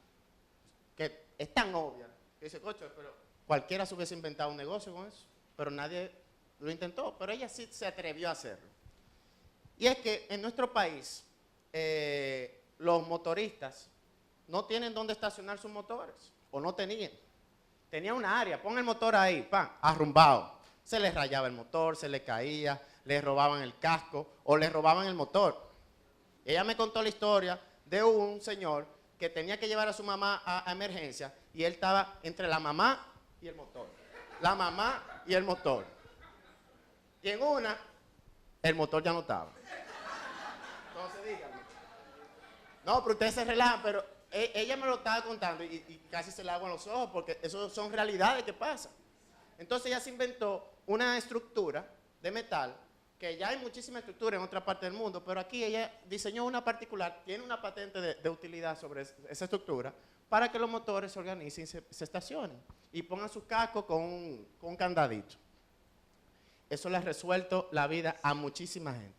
que es tan obvia. Que dice, coche, pero cualquiera se hubiese inventado un negocio con eso, pero nadie lo intentó, pero ella sí se atrevió a hacerlo. Y es que en nuestro país los motoristas no tienen dónde estacionar sus motores, o no tenían. Tenía una área, pon el motor ahí, ¡pam!, arrumbado. Se les rayaba el motor, se le caía, le robaban el casco o le robaban el motor. Ella me contó la historia de un señor que tenía que llevar a su mamá a emergencia y él estaba entre la mamá y el motor. La mamá y el motor. Y en una, el motor ya no estaba. Entonces díganme. No, pero ustedes se relajan, pero ella me lo estaba contando y casi se le aguan los ojos porque eso son realidades que pasan. Entonces ella se inventó una estructura de metal, que ya hay muchísima estructura en otra parte del mundo, pero aquí ella diseñó una particular, tiene una patente de utilidad sobre esa estructura, para que los motores se organicen y se estacionen y pongan su casco con un candadito. Eso le ha resuelto la vida a muchísima gente.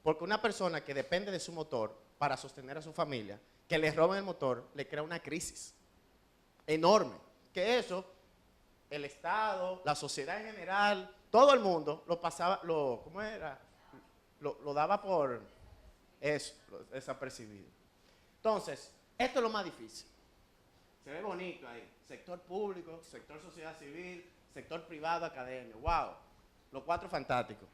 Porque una persona que depende de su motor para sostener a su familia, que le roben el motor, le crea una crisis enorme. Que eso, el Estado, la sociedad en general, todo el mundo lo pasaba, ¿cómo era? Lo daba por eso, desapercibido. Entonces, esto es lo más difícil. Se ve bonito ahí. Sector público, sector sociedad civil, sector privado, academia. ¡Wow! Los cuatro fantásticos.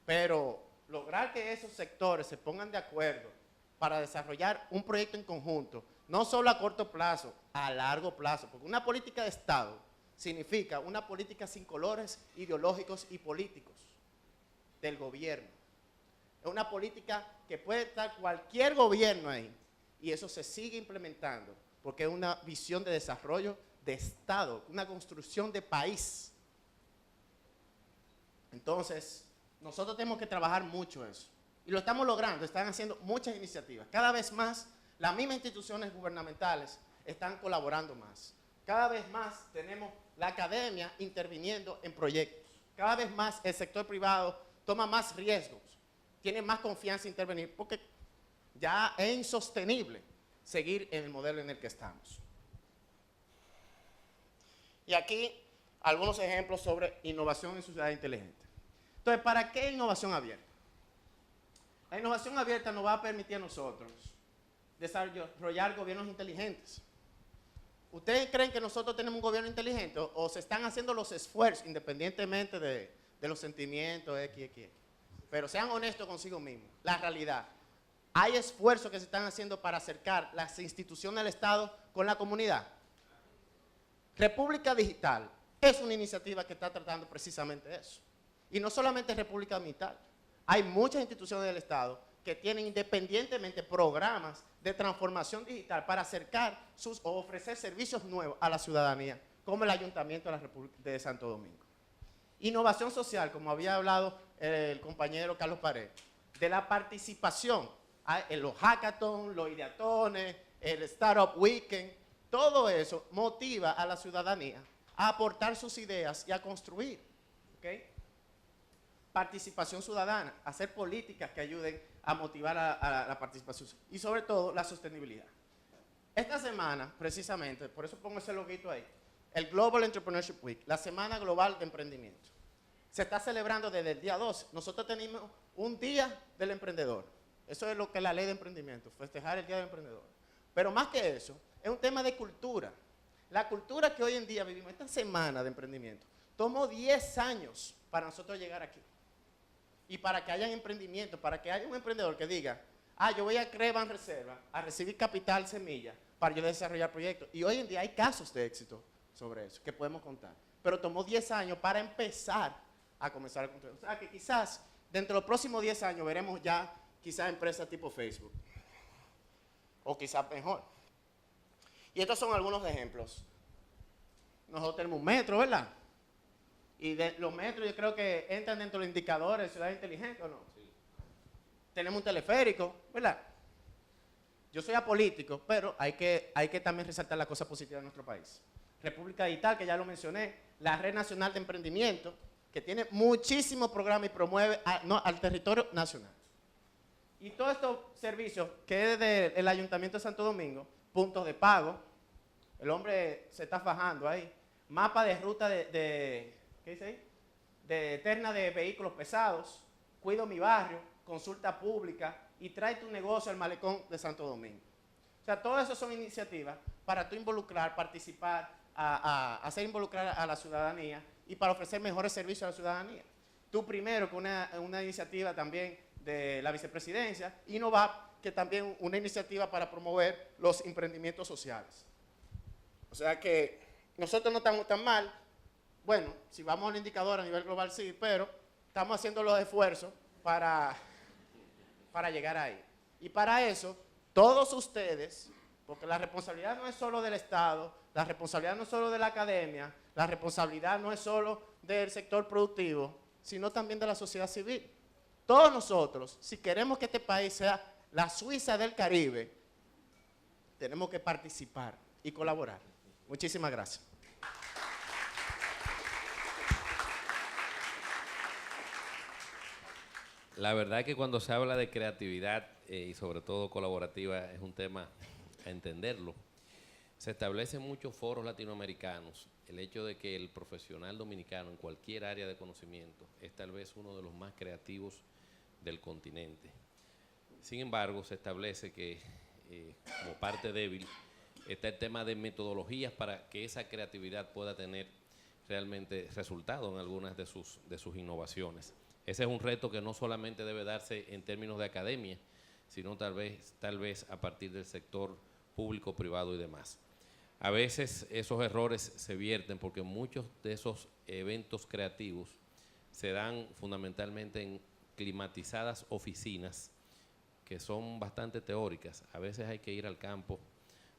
Pero lograr que esos sectores se pongan de acuerdo para desarrollar un proyecto en conjunto, no solo a corto plazo, a largo plazo, porque una política de Estado significa una política sin colores ideológicos y políticos del gobierno. Es una política que puede estar cualquier gobierno ahí y eso se sigue implementando porque es una visión de desarrollo de Estado, una construcción de país. Entonces, nosotros tenemos que trabajar mucho eso. Y lo estamos logrando, están haciendo muchas iniciativas. Cada vez más, las mismas instituciones gubernamentales están colaborando más. Cada vez más tenemos la academia interviniendo en proyectos. Cada vez más el sector privado toma más riesgos, tiene más confianza en intervenir, porque ya es insostenible seguir en el modelo en el que estamos. Y aquí algunos ejemplos sobre innovación en sociedad inteligente. Entonces, ¿para qué innovación abierta? La innovación abierta nos va a permitir a nosotros desarrollar gobiernos inteligentes. ¿Ustedes creen que nosotros tenemos un gobierno inteligente o se están haciendo los esfuerzos independientemente de los sentimientos X? Pero sean honestos consigo mismos. La realidad. ¿Hay esfuerzos que se están haciendo para acercar las instituciones del Estado con la comunidad? República Digital es una iniciativa que está tratando precisamente eso. Y no solamente República Digital. Hay muchas instituciones del Estado que tienen independientemente programas de transformación digital para acercar o ofrecer servicios nuevos a la ciudadanía, como el Ayuntamiento de la República de Santo Domingo. Innovación social, como había hablado el compañero Carlos Pared, de la participación en los hackathons, los ideatones, el Startup Weekend, todo eso motiva a la ciudadanía a aportar sus ideas y a construir. ¿Okay? Participación ciudadana, hacer políticas que ayuden a motivar a la participación y sobre todo la sostenibilidad. Esta semana, precisamente, por eso pongo ese loguito ahí, el Global Entrepreneurship Week, la Semana Global de Emprendimiento. Se está celebrando desde el día 12. Nosotros tenemos un día del emprendedor. Eso es lo que es la ley de emprendimiento, festejar el Día del Emprendedor. Pero más que eso, es un tema de cultura. La cultura que hoy en día vivimos, esta semana de emprendimiento, tomó 10 años para nosotros llegar aquí. Y para que haya emprendimiento, para que haya un emprendedor que diga, yo voy a crear Banreserva, a recibir capital semilla para yo desarrollar proyectos. Y hoy en día hay casos de éxito sobre eso que podemos contar. Pero tomó 10 años para empezar a comenzar a construir. O sea que quizás dentro de los próximos 10 años veremos ya quizás empresas tipo Facebook. O quizás mejor. Y estos son algunos ejemplos. Nosotros tenemos un metro, ¿verdad? Y de los metros yo creo que entran dentro de los indicadores de ciudad inteligente, ¿o no? Sí. Tenemos un teleférico, ¿verdad? Yo soy apolítico, pero hay que también resaltar la cosa positiva de nuestro país. República Digital, que ya lo mencioné, la Red Nacional de Emprendimiento, que tiene muchísimos programas y promueve al territorio nacional. Y todos estos servicios que es del Ayuntamiento de Santo Domingo, puntos de pago, el hombre se está fajando ahí, mapa de ruta ¿qué dice ahí? De eterna de vehículos pesados, cuido mi barrio, consulta pública y trae tu negocio al malecón de Santo Domingo. O sea, todas esas son iniciativas para tú involucrar, participar, hacer involucrar a la ciudadanía y para ofrecer mejores servicios a la ciudadanía. Tú primero con una iniciativa también de la vicepresidencia, Innovap, que también una iniciativa para promover los emprendimientos sociales. O sea que nosotros no estamos tan mal. bueno, si vamos a un indicador a nivel global sí, pero estamos haciendo los esfuerzos para llegar ahí. Y para eso, todos ustedes, porque la responsabilidad no es solo del Estado, la responsabilidad no es solo de la academia, la responsabilidad no es solo del sector productivo, sino también de la sociedad civil. Todos nosotros, si queremos que este país sea la Suiza del Caribe, tenemos que participar y colaborar. Muchísimas gracias. La verdad que cuando se habla de creatividad y sobre todo colaborativa es un tema a entenderlo. Se establecen muchos foros latinoamericanos. El hecho de que el profesional dominicano en cualquier área de conocimiento es tal vez uno de los más creativos del continente. Sin embargo, se establece que como parte débil está el tema de metodologías para que esa creatividad pueda tener realmente resultado en algunas de sus innovaciones. Ese es un reto que no solamente debe darse en términos de academia, sino tal vez a partir del sector público, privado y demás. A veces esos errores se vierten porque muchos de esos eventos creativos se dan fundamentalmente en climatizadas oficinas que son bastante teóricas. A veces hay que ir al campo,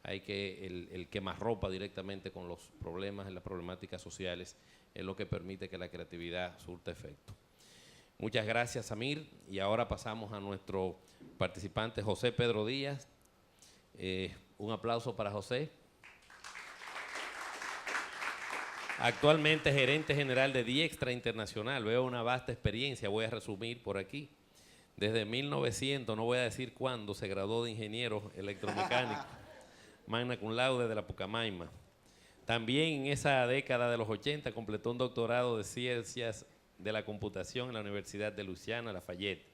hay que el quemarropa directamente con los problemas y las problemáticas sociales es lo que permite que la creatividad surta efecto. Muchas gracias, Samir. Y ahora pasamos a nuestro participante José Pedro Díaz. Un aplauso para José. Actualmente gerente general de Dijkstra Internacional. Veo una vasta experiencia, voy a resumir por aquí. Desde 1900, no voy a decir cuándo, se graduó de ingeniero electromecánico, magna cum laude de la Pucamaima. También en esa década de los 80 completó un doctorado de ciencias de la computación en la Universidad de Louisiana, Lafayette.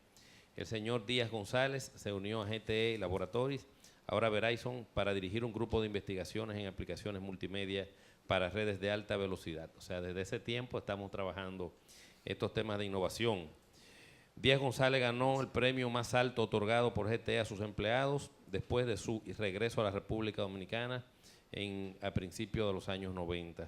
El señor Díaz González se unió a GTE Laboratories, ahora Verizon, para dirigir un grupo de investigaciones en aplicaciones multimedia para redes de alta velocidad. O sea, desde ese tiempo estamos trabajando estos temas de innovación. Díaz González ganó el premio más alto otorgado por GTE a sus empleados después de su regreso a la República Dominicana a principios de los años 90.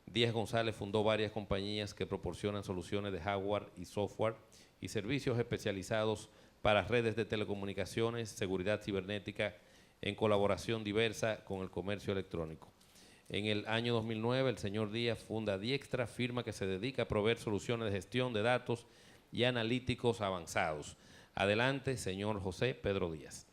Díaz González fundó varias compañías que proporcionan soluciones de hardware y software y servicios especializados para redes de telecomunicaciones, seguridad cibernética, en colaboración diversa con el comercio electrónico. En el año 2009, el señor Díaz funda Dijkstra, firma que se dedica a proveer soluciones de gestión de datos y analíticos avanzados. Adelante, señor José Pedro Díaz.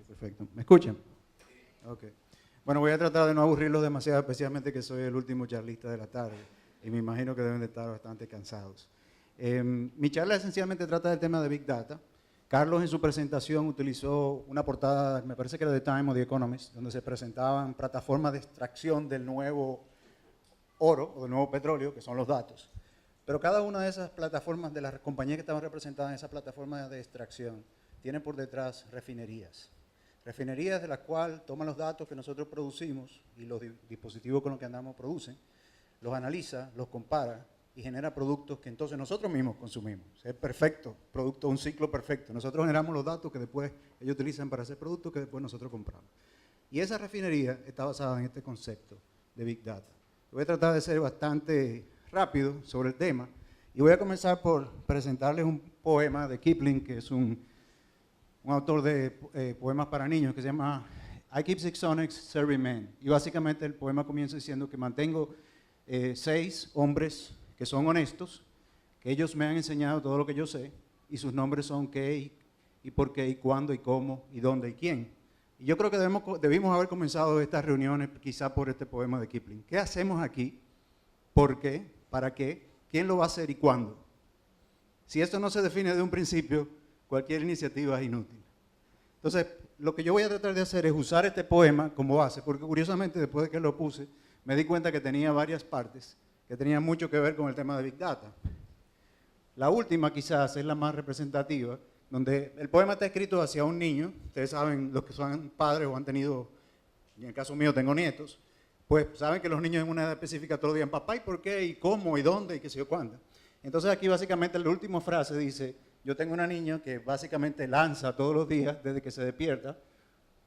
Perfecto. ¿Me escuchan? Ok. Bueno, voy a tratar de no aburrirlos demasiado, especialmente que soy el último charlista de la tarde y me imagino que deben de estar bastante cansados. Mi charla esencialmente trata del tema de Big Data. Carlos en su presentación utilizó una portada, me parece que era de Time o The Economist, donde se presentaban plataformas de extracción del nuevo oro o del nuevo petróleo, que son los datos. Pero cada una de esas plataformas, de las compañías que estaban representadas en esa plataforma de extracción, tiene por detrás refinerías. Refinerías de las cuales toman los datos que nosotros producimos y los dispositivos con los que andamos producen, los analiza, los compara y genera productos que entonces nosotros mismos consumimos. Es perfecto, producto, un ciclo perfecto. Nosotros generamos los datos que después ellos utilizan para hacer productos que después nosotros compramos. Y esa refinería está basada en este concepto de Big Data. Voy a tratar de ser bastante rápido sobre el tema y voy a comenzar por presentarles un poema de Kipling, que es un autor de poemas para niños que se llama I Keep Six Sonnets Serving Men. Y básicamente el poema comienza diciendo que mantengo 6 hombres que son honestos, que ellos me han enseñado todo lo que yo sé, y sus nombres son qué y por qué y cuándo y cómo y dónde y quién. Y yo creo que debimos haber comenzado estas reuniones quizá por este poema de Kipling. ¿Qué hacemos aquí? ¿Por qué? ¿Para qué? ¿Quién lo va a hacer y cuándo? Si esto no se define de un principio, cualquier iniciativa es inútil. Entonces, lo que yo voy a tratar de hacer es usar este poema como base, porque curiosamente después de que lo puse, me di cuenta que tenía varias partes que tenían mucho que ver con el tema de Big Data. La última quizás es la más representativa, donde el poema está escrito hacia un niño. Ustedes saben, los que son padres o han tenido, en el caso mío tengo nietos, pues saben que los niños en una edad específica todos días, papá, ¿y por qué? ¿Y cómo? ¿Y dónde? ¿Y qué sé yo cuándo? Entonces aquí básicamente la última frase dice, Yo tengo una niña que básicamente lanza todos los días, desde que se despierta,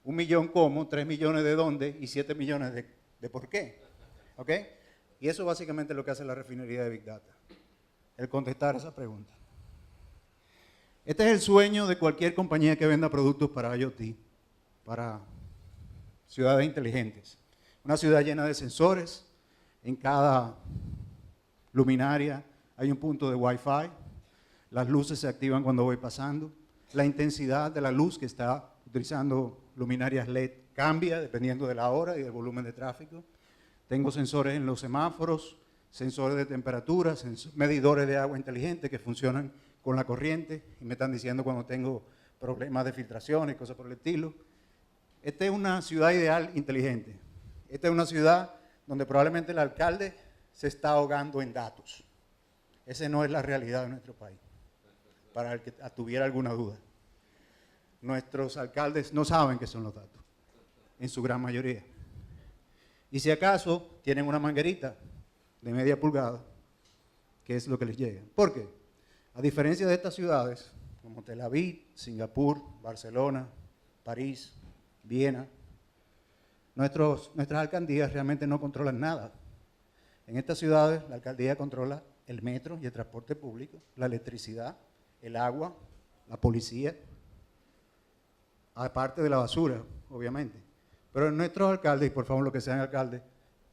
1 millón cómo, 3 millones de dónde y 7 millones de por qué. ¿Ok? Y eso básicamente es lo que hace la refinería de Big Data, el contestar esa pregunta. Este es el sueño de cualquier compañía que venda productos para IoT, para ciudades inteligentes. Una ciudad llena de sensores, en cada luminaria hay un punto de Wi-Fi, las luces se activan cuando voy pasando, la intensidad de la luz que está utilizando luminarias LED cambia dependiendo de la hora y del volumen de tráfico. Tengo sensores en los semáforos, sensores de temperatura, medidores de agua inteligente que funcionan con la corriente y me están diciendo cuando tengo problemas de filtración y cosas por el estilo. Esta es una ciudad ideal inteligente. Esta es una ciudad donde probablemente el alcalde se está ahogando en datos. Esa no es la realidad de nuestro país, para el que tuviera alguna duda. Nuestros alcaldes no saben qué son los datos, en su gran mayoría. Y si acaso tienen una manguerita de media pulgada, que es lo que les llega. ¿Por qué? A diferencia de estas ciudades, como Tel Aviv, Singapur, Barcelona, París, Viena, nuestras alcaldías realmente no controlan nada. En estas ciudades la alcaldía controla el metro y el transporte público, la electricidad, el agua, la policía, aparte de la basura, obviamente. Pero nuestros alcaldes, y por favor los que sean alcaldes,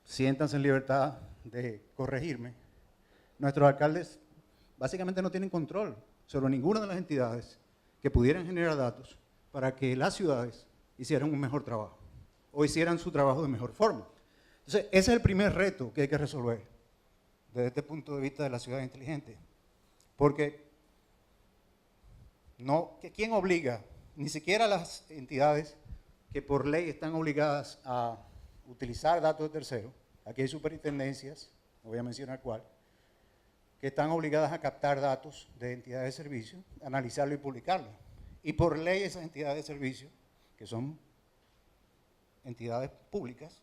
siéntanse en libertad de corregirme, nuestros alcaldes básicamente no tienen control sobre ninguna de las entidades que pudieran generar datos para que las ciudades hicieran un mejor trabajo o hicieran su trabajo de mejor forma. Entonces, ese es el primer reto que hay que resolver desde este punto de vista de la ciudad inteligente. Porque ¿quién obliga? Ni siquiera las entidades que por ley están obligadas a utilizar datos de terceros. Aquí hay superintendencias, no voy a mencionar cuál, que están obligadas a captar datos de entidades de servicio, analizarlo y publicarlo. Y por ley esas entidades de servicio, que son entidades públicas,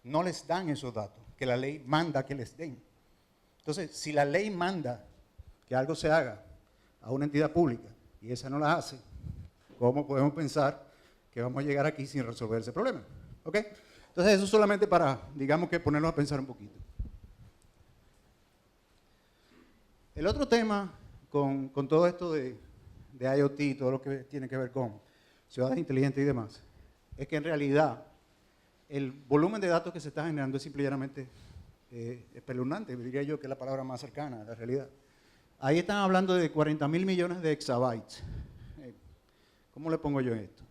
no les dan esos datos, que la ley manda que les den. Entonces, si la ley manda que algo se haga a una entidad pública y esa no la hace, ¿cómo podemos pensar que vamos a llegar aquí sin resolver ese problema? ¿Ok? Entonces, eso solamente para, digamos que ponernos a pensar un poquito. El otro tema con todo esto de IoT y todo lo que tiene que ver con ciudades inteligentes y demás, es que en realidad el volumen de datos que se está generando es simplemente espeluznante, diría yo que es la palabra más cercana a la realidad. Ahí están hablando de 40.000 millones de exabytes. ¿Cómo le pongo yo esto?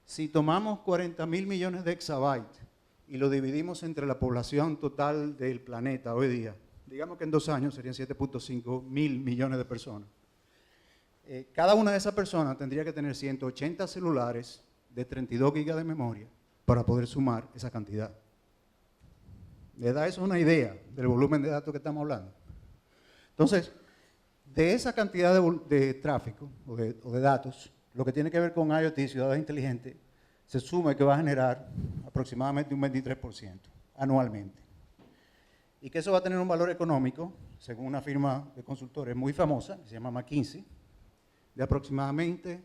Si tomamos 40.000 millones de exabytes y lo dividimos entre la población total del planeta hoy día, digamos que en 2 años serían 7.5 mil millones de personas. Cada una de esas personas tendría que tener 180 celulares de 32 gigas de memoria para poder sumar esa cantidad. ¿Le da eso una idea del volumen de datos que estamos hablando? Entonces, de esa cantidad de tráfico o de datos, lo que tiene que ver con IoT, ciudades inteligentes, se suma que va a generar aproximadamente un 23% anualmente. Y que eso va a tener un valor económico, según una firma de consultores muy famosa, que se llama McKinsey, de aproximadamente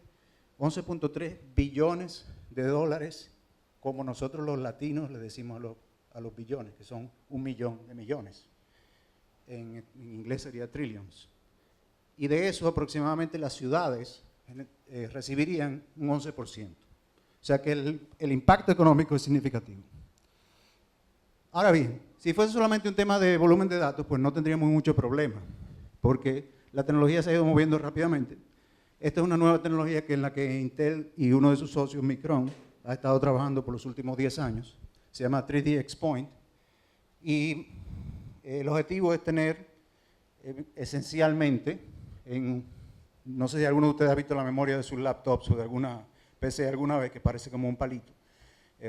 11.3 billones de dólares, como nosotros los latinos le decimos a los billones, que son 1 millón de millones. En inglés sería trillions. Y de eso aproximadamente las ciudades recibirían un 11%. O sea que el impacto económico es significativo. Ahora bien, si fuese solamente un tema de volumen de datos, pues no tendríamos mucho problema, porque la tecnología se ha ido moviendo rápidamente. Esta es una nueva tecnología en la que Intel y uno de sus socios, Micron, ha estado trabajando por los últimos 10 años. Se llama 3D XPoint. Y el objetivo es tener esencialmente, no sé si alguno de ustedes ha visto la memoria de sus laptops o de alguna PC alguna vez, que parece como un palito,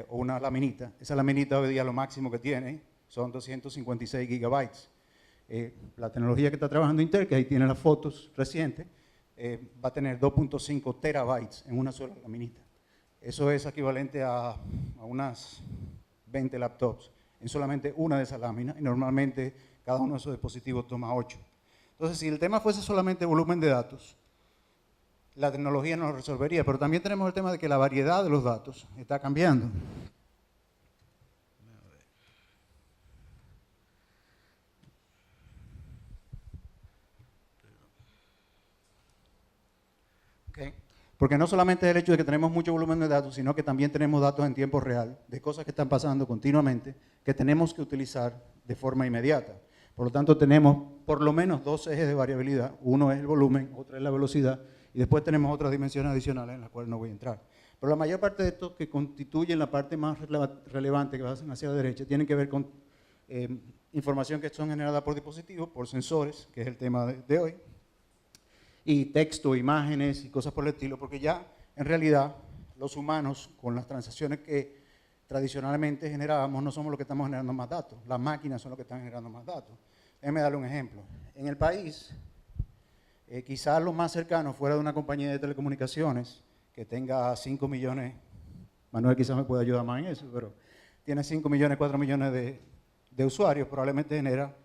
o una laminita. Esa laminita hoy día lo máximo que tiene son 256 gigabytes. La tecnología que está trabajando Intel, que ahí tiene las fotos recientes, va a tener 2.5 terabytes en una sola laminita. Eso es equivalente a unas 20 laptops en solamente una de esas láminas, y normalmente cada uno de esos dispositivos toma 8. Entonces, si el tema fuese solamente volumen de datos, la tecnología nos lo resolvería, pero también tenemos el tema de que la variedad de los datos está cambiando. Okay. Porque no solamente es el hecho de que tenemos mucho volumen de datos, sino que también tenemos datos en tiempo real, de cosas que están pasando continuamente, que tenemos que utilizar de forma inmediata. Por lo tanto, tenemos por lo menos dos ejes de variabilidad. Uno es el volumen, otro es la velocidad, y después tenemos otras dimensiones adicionales en las cuales no voy a entrar. Pero la mayor parte de esto que constituyen la parte más relevante que pasan hacia la derecha, tienen que ver con información que son generadas por dispositivos, por sensores, que es el tema de hoy, y texto, imágenes y cosas por el estilo, porque ya en realidad los humanos con las transacciones que tradicionalmente generábamos no somos los que estamos generando más datos, las máquinas son los que están generando más datos. Déjenme darle un ejemplo. En el país, quizás lo más cercano fuera de una compañía de telecomunicaciones que tenga 5 millones, Manuel quizás me puede ayudar más en eso, pero tiene 5 millones, 4 millones de usuarios, probablemente genera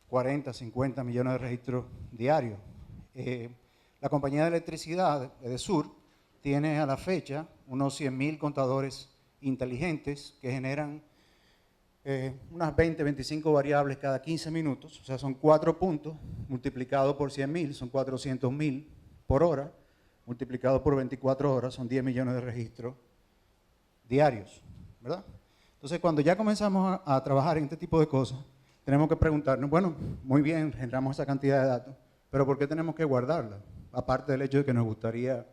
40, 50 millones de registros diarios. La compañía de electricidad, Edesur, tiene a la fecha unos 100.000 contadores inteligentes que generan unas 20, 25 variables cada 15 minutos, o sea, son 4 puntos multiplicado por 100.000, son 400.000 por hora, multiplicado por 24 horas, son 10 millones de registros diarios, ¿verdad? Entonces, cuando ya comenzamos a trabajar en este tipo de cosas, tenemos que preguntarnos, bueno, muy bien, generamos esa cantidad de datos, pero ¿por qué tenemos que guardarla? Aparte del hecho de que nos gustaría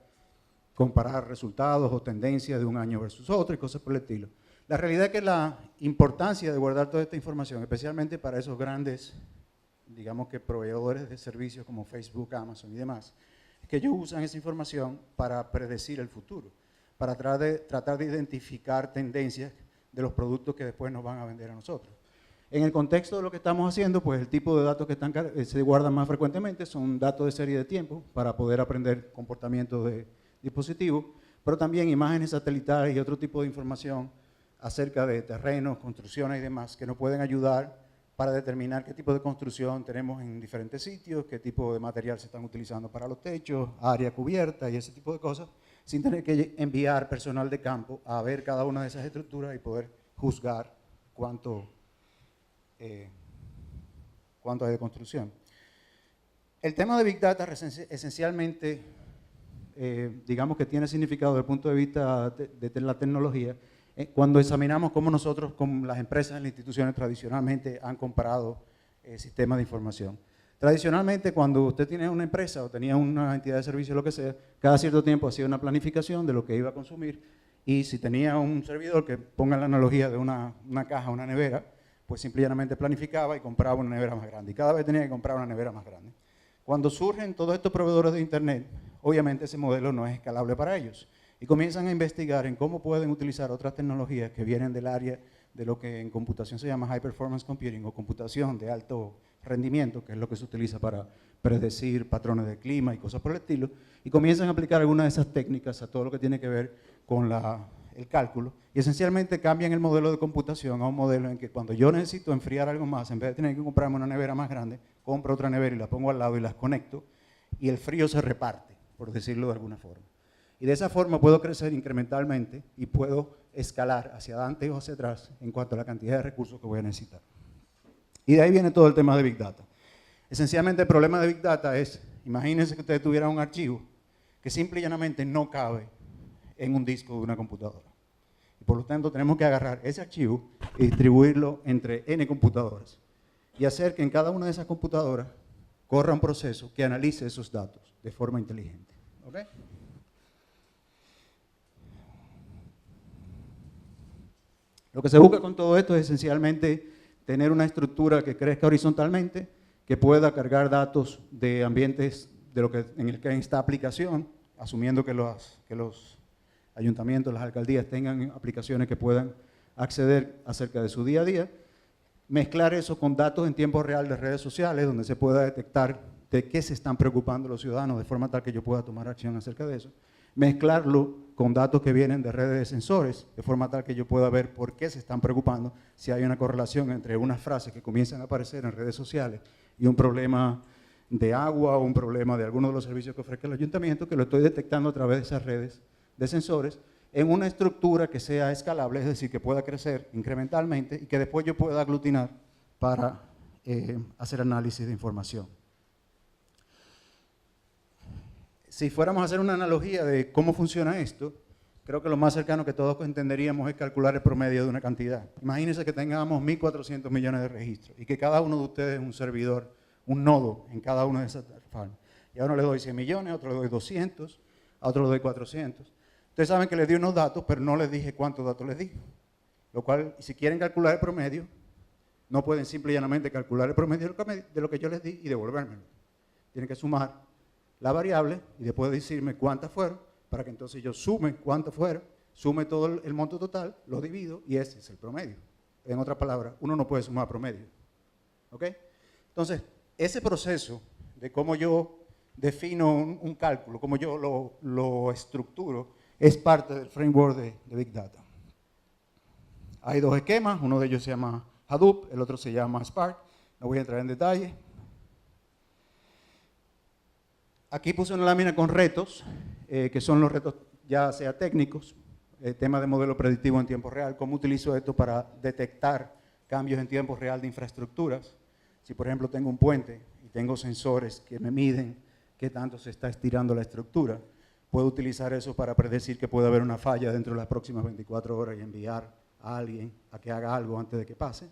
comparar resultados o tendencias de un año versus otro y cosas por el estilo. La realidad es que la importancia de guardar toda esta información, especialmente para esos grandes, digamos que proveedores de servicios como Facebook, Amazon y demás, es que ellos usan esa información para predecir el futuro, para tratar de identificar tendencias de los productos que después nos van a vender a nosotros. En el contexto de lo que estamos haciendo, pues el tipo de datos que se guardan más frecuentemente son datos de serie de tiempo para poder aprender comportamientos de dispositivos, pero también imágenes satelitales y otro tipo de información acerca de terrenos, construcciones y demás que nos pueden ayudar para determinar qué tipo de construcción tenemos en diferentes sitios, qué tipo de material se están utilizando para los techos, área cubierta y ese tipo de cosas, sin tener que enviar personal de campo a ver cada una de esas estructuras y poder juzgar cuánto hay de construcción. El tema de Big Data esencialmente, digamos que tiene significado desde el punto de vista de la tecnología, cuando examinamos cómo nosotros, como las empresas y las instituciones tradicionalmente han comprado sistemas de información. Tradicionalmente, cuando usted tiene una empresa o tenía una entidad de servicio, lo que sea, cada cierto tiempo hacía una planificación de lo que iba a consumir y si tenía un servidor, que ponga la analogía de una caja, una nevera, pues simplemente planificaba y compraba una nevera más grande. Y cada vez tenía que comprar una nevera más grande. Cuando surgen todos estos proveedores de Internet, obviamente ese modelo no es escalable para ellos. Y comienzan a investigar en cómo pueden utilizar otras tecnologías que vienen del área de lo que en computación se llama High Performance Computing o computación de alto rendimiento, que es lo que se utiliza para predecir patrones de clima y cosas por el estilo, y comienzan a aplicar algunas de esas técnicas a todo lo que tiene que ver con el cálculo, y esencialmente cambian el modelo de computación a un modelo en que cuando yo necesito enfriar algo más, en vez de tener que comprarme una nevera más grande, compro otra nevera y la pongo al lado y las conecto, y el frío se reparte, por decirlo de alguna forma. Y de esa forma puedo crecer incrementalmente y puedo escalar hacia adelante o hacia atrás en cuanto a la cantidad de recursos que voy a necesitar. Y de ahí viene todo el tema de Big Data. Esencialmente el problema de Big Data es, imagínense que ustedes tuvieran un archivo que simple y llanamente no cabe en un disco de una computadora. Y por lo tanto tenemos que agarrar ese archivo y distribuirlo entre N computadoras y hacer que en cada una de esas computadoras corra un proceso que analice esos datos de forma inteligente. ¿Okay? Lo que se busca con todo esto es esencialmente tener una estructura que crezca horizontalmente, que pueda cargar datos de ambientes en el que está aplicación, asumiendo que los ayuntamientos, las alcaldías tengan aplicaciones que puedan acceder acerca de su día a día, mezclar eso con datos en tiempo real de redes sociales, donde se pueda detectar de qué se están preocupando los ciudadanos, de forma tal que yo pueda tomar acción acerca de eso, mezclarlo con datos que vienen de redes de sensores, de forma tal que yo pueda ver por qué se están preocupando, si hay una correlación entre unas frases que comienzan a aparecer en redes sociales y un problema de agua o un problema de alguno de los servicios que ofrezca el ayuntamiento, que lo estoy detectando a través de esas redes de sensores en una estructura que sea escalable, es decir, que pueda crecer incrementalmente y que después yo pueda aglutinar para hacer análisis de información. Si fuéramos a hacer una analogía de cómo funciona esto, creo que lo más cercano que todos entenderíamos es calcular el promedio de una cantidad. Imagínense que tengamos 1.400 millones de registros y que cada uno de ustedes es un servidor, un nodo en cada una de esas farms. Y a uno le doy 100 millones, a otro le doy 200, a otro le doy 400. Ustedes saben que les di unos datos, pero no les dije cuántos datos les di. Lo cual, si quieren calcular el promedio, no pueden simple y llanamente calcular el promedio de lo que yo les di y devolvérmelo. Tienen que sumar la variable y después decirme cuántas fueron, para que entonces yo sume cuántas fueron, sume todo el monto total, lo divido y ese es el promedio. En otras palabras, uno no puede sumar promedio. ¿Ok? Entonces, ese proceso de cómo yo defino un cálculo, cómo yo lo estructuro, es parte del framework de Big Data. Hay dos esquemas, uno de ellos se llama Hadoop, el otro se llama Spark, no voy a entrar en detalle. Aquí puse una lámina con retos, que son los retos ya sea técnicos, tema de modelo predictivo en tiempo real, cómo utilizo esto para detectar cambios en tiempo real de infraestructuras. Si por ejemplo tengo un puente y tengo sensores que me miden qué tanto se está estirando la estructura, puedo utilizar eso para predecir que puede haber una falla dentro de las próximas 24 horas y enviar a alguien a que haga algo antes de que pase.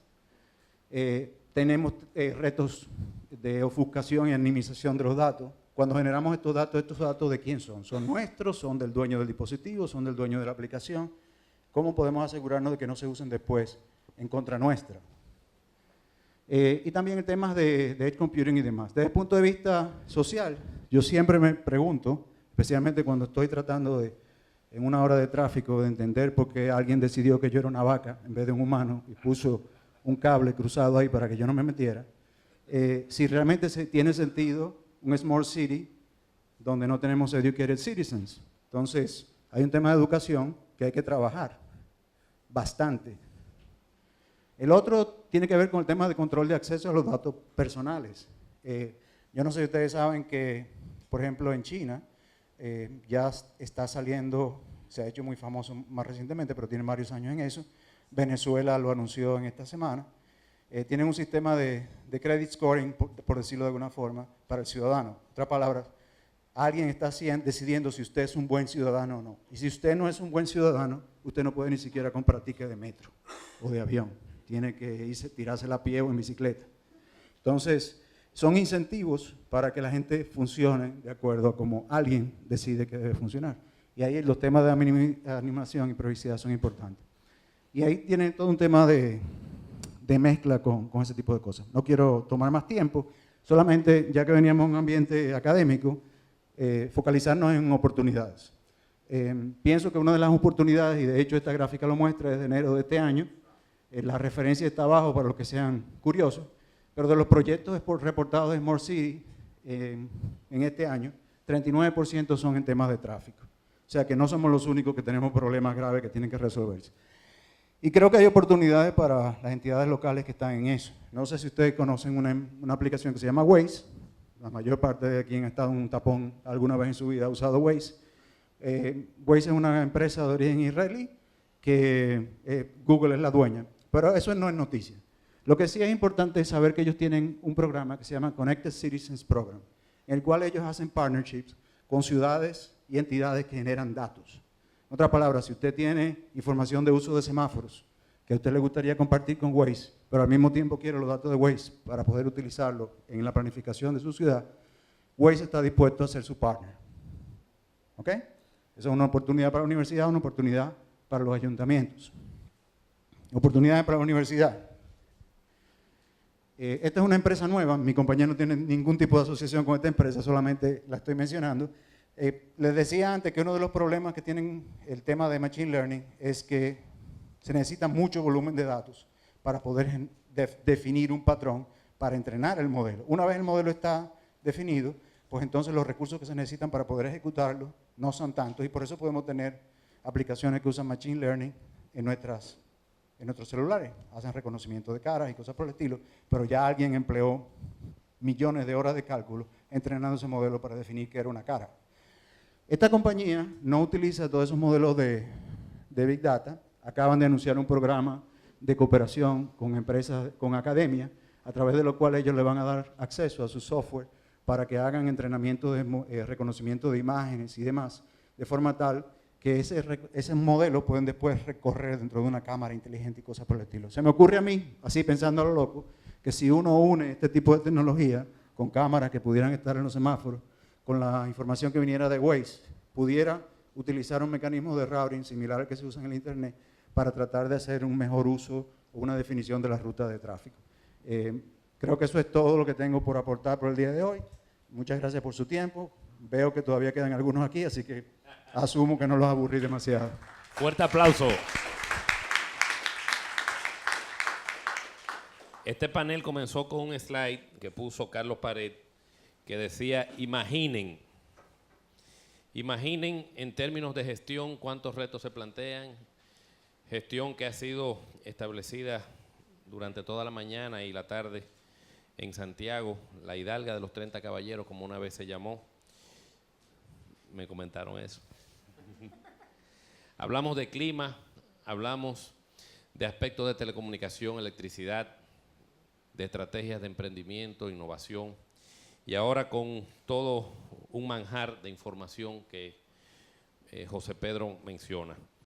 Tenemos retos de ofuscación y anonimización de los datos. Cuando generamos estos datos ¿de quién son? ¿Son nuestros? ¿Son del dueño del dispositivo? ¿Son del dueño de la aplicación? ¿Cómo podemos asegurarnos de que no se usen después en contra nuestra? Y también el tema de edge computing y demás. Desde el punto de vista social, yo siempre me pregunto, especialmente cuando estoy tratando de, en una hora de tráfico, de entender por qué alguien decidió que yo era una vaca en vez de un humano y puso un cable cruzado ahí para que yo no me metiera, si realmente tiene sentido un small city donde no tenemos educated citizens. Entonces, hay un tema de educación que hay que trabajar bastante. El otro tiene que ver con el tema de control de acceso a los datos personales. Yo no sé si ustedes saben que, por ejemplo, en China ya está saliendo, se ha hecho muy famoso más recientemente, pero tiene varios años en eso. Venezuela lo anunció en esta semana. Tienen un sistema de credit scoring, por decirlo de alguna forma, para el ciudadano. En otras palabras, alguien está decidiendo si usted es un buen ciudadano o no. Y si usted no es un buen ciudadano, usted no puede ni siquiera comprar ticket de metro o de avión. Tiene que tirarse a pie o en bicicleta. Entonces, son incentivos para que la gente funcione de acuerdo a cómo alguien decide que debe funcionar. Y ahí los temas de animación y privacidad son importantes. Y ahí tiene todo un tema de mezcla con ese tipo de cosas. No quiero tomar más tiempo, solamente, ya que veníamos en un ambiente académico, focalizarnos en oportunidades. Pienso que una de las oportunidades, y de hecho esta gráfica lo muestra desde enero de este año, la referencia está abajo para los que sean curiosos, pero de los proyectos reportados de Smart City en este año, 39% son en temas de tráfico. O sea que no somos los únicos que tenemos problemas graves que tienen que resolverse. Y creo que hay oportunidades para las entidades locales que están en eso. No sé si ustedes conocen una aplicación que se llama Waze. La mayor parte de quien ha estado en un tapón alguna vez en su vida ha usado Waze. Waze es una empresa de origen israelí que Google es la dueña. Pero eso no es noticia. Lo que sí es importante es saber que ellos tienen un programa que se llama Connected Citizens Program, en el cual ellos hacen partnerships con ciudades y entidades que generan datos. En otras palabras, si usted tiene información de uso de semáforos que a usted le gustaría compartir con Waze, pero al mismo tiempo quiere los datos de Waze para poder utilizarlo en la planificación de su ciudad, Waze está dispuesto a ser su partner. ¿Ok? Esa es una oportunidad para la universidad, una oportunidad para los ayuntamientos. Oportunidades para la universidad. Esta es una empresa nueva, mi compañero no tiene ningún tipo de asociación con esta empresa, solamente la estoy mencionando. Les decía antes que uno de los problemas que tienen el tema de Machine Learning es que se necesita mucho volumen de datos para poder definir un patrón para entrenar el modelo. Una vez el modelo está definido, pues entonces los recursos que se necesitan para poder ejecutarlo no son tantos y por eso podemos tener aplicaciones que usan Machine Learning en nuestros celulares, hacen reconocimiento de caras y cosas por el estilo, pero ya alguien empleó millones de horas de cálculo entrenando ese modelo para definir qué era una cara. Esta compañía no utiliza todos esos modelos de Big Data. Acaban de anunciar un programa de cooperación con empresas, con academia, a través de lo cual ellos le van a dar acceso a su software para que hagan entrenamiento de reconocimiento de imágenes y demás, de forma tal que ese modelo pueden después recorrer dentro de una cámara inteligente y cosas por el estilo. Se me ocurre a mí, así pensando a lo loco, que si uno une este tipo de tecnología con cámaras que pudieran estar en los semáforos, con la información que viniera de Waze, pudiera utilizar un mecanismo de routing similar al que se usa en el Internet para tratar de hacer un mejor uso o una definición de las rutas de tráfico. Creo que eso es todo lo que tengo por aportar por el día de hoy. Muchas gracias por su tiempo. Veo que todavía quedan algunos aquí, así que asumo que no los aburrí demasiado. Fuerte aplauso. Este panel comenzó con un slide que puso Carlos Pared que decía, imaginen en términos de gestión cuántos retos se plantean, gestión que ha sido establecida durante toda la mañana y la tarde en Santiago, la hidalga de los 30 caballeros, como una vez se llamó. Me comentaron eso. Hablamos de clima, hablamos de aspectos de telecomunicación, electricidad, de estrategias de emprendimiento, innovación, y ahora con todo un manjar de información que José Pedro menciona.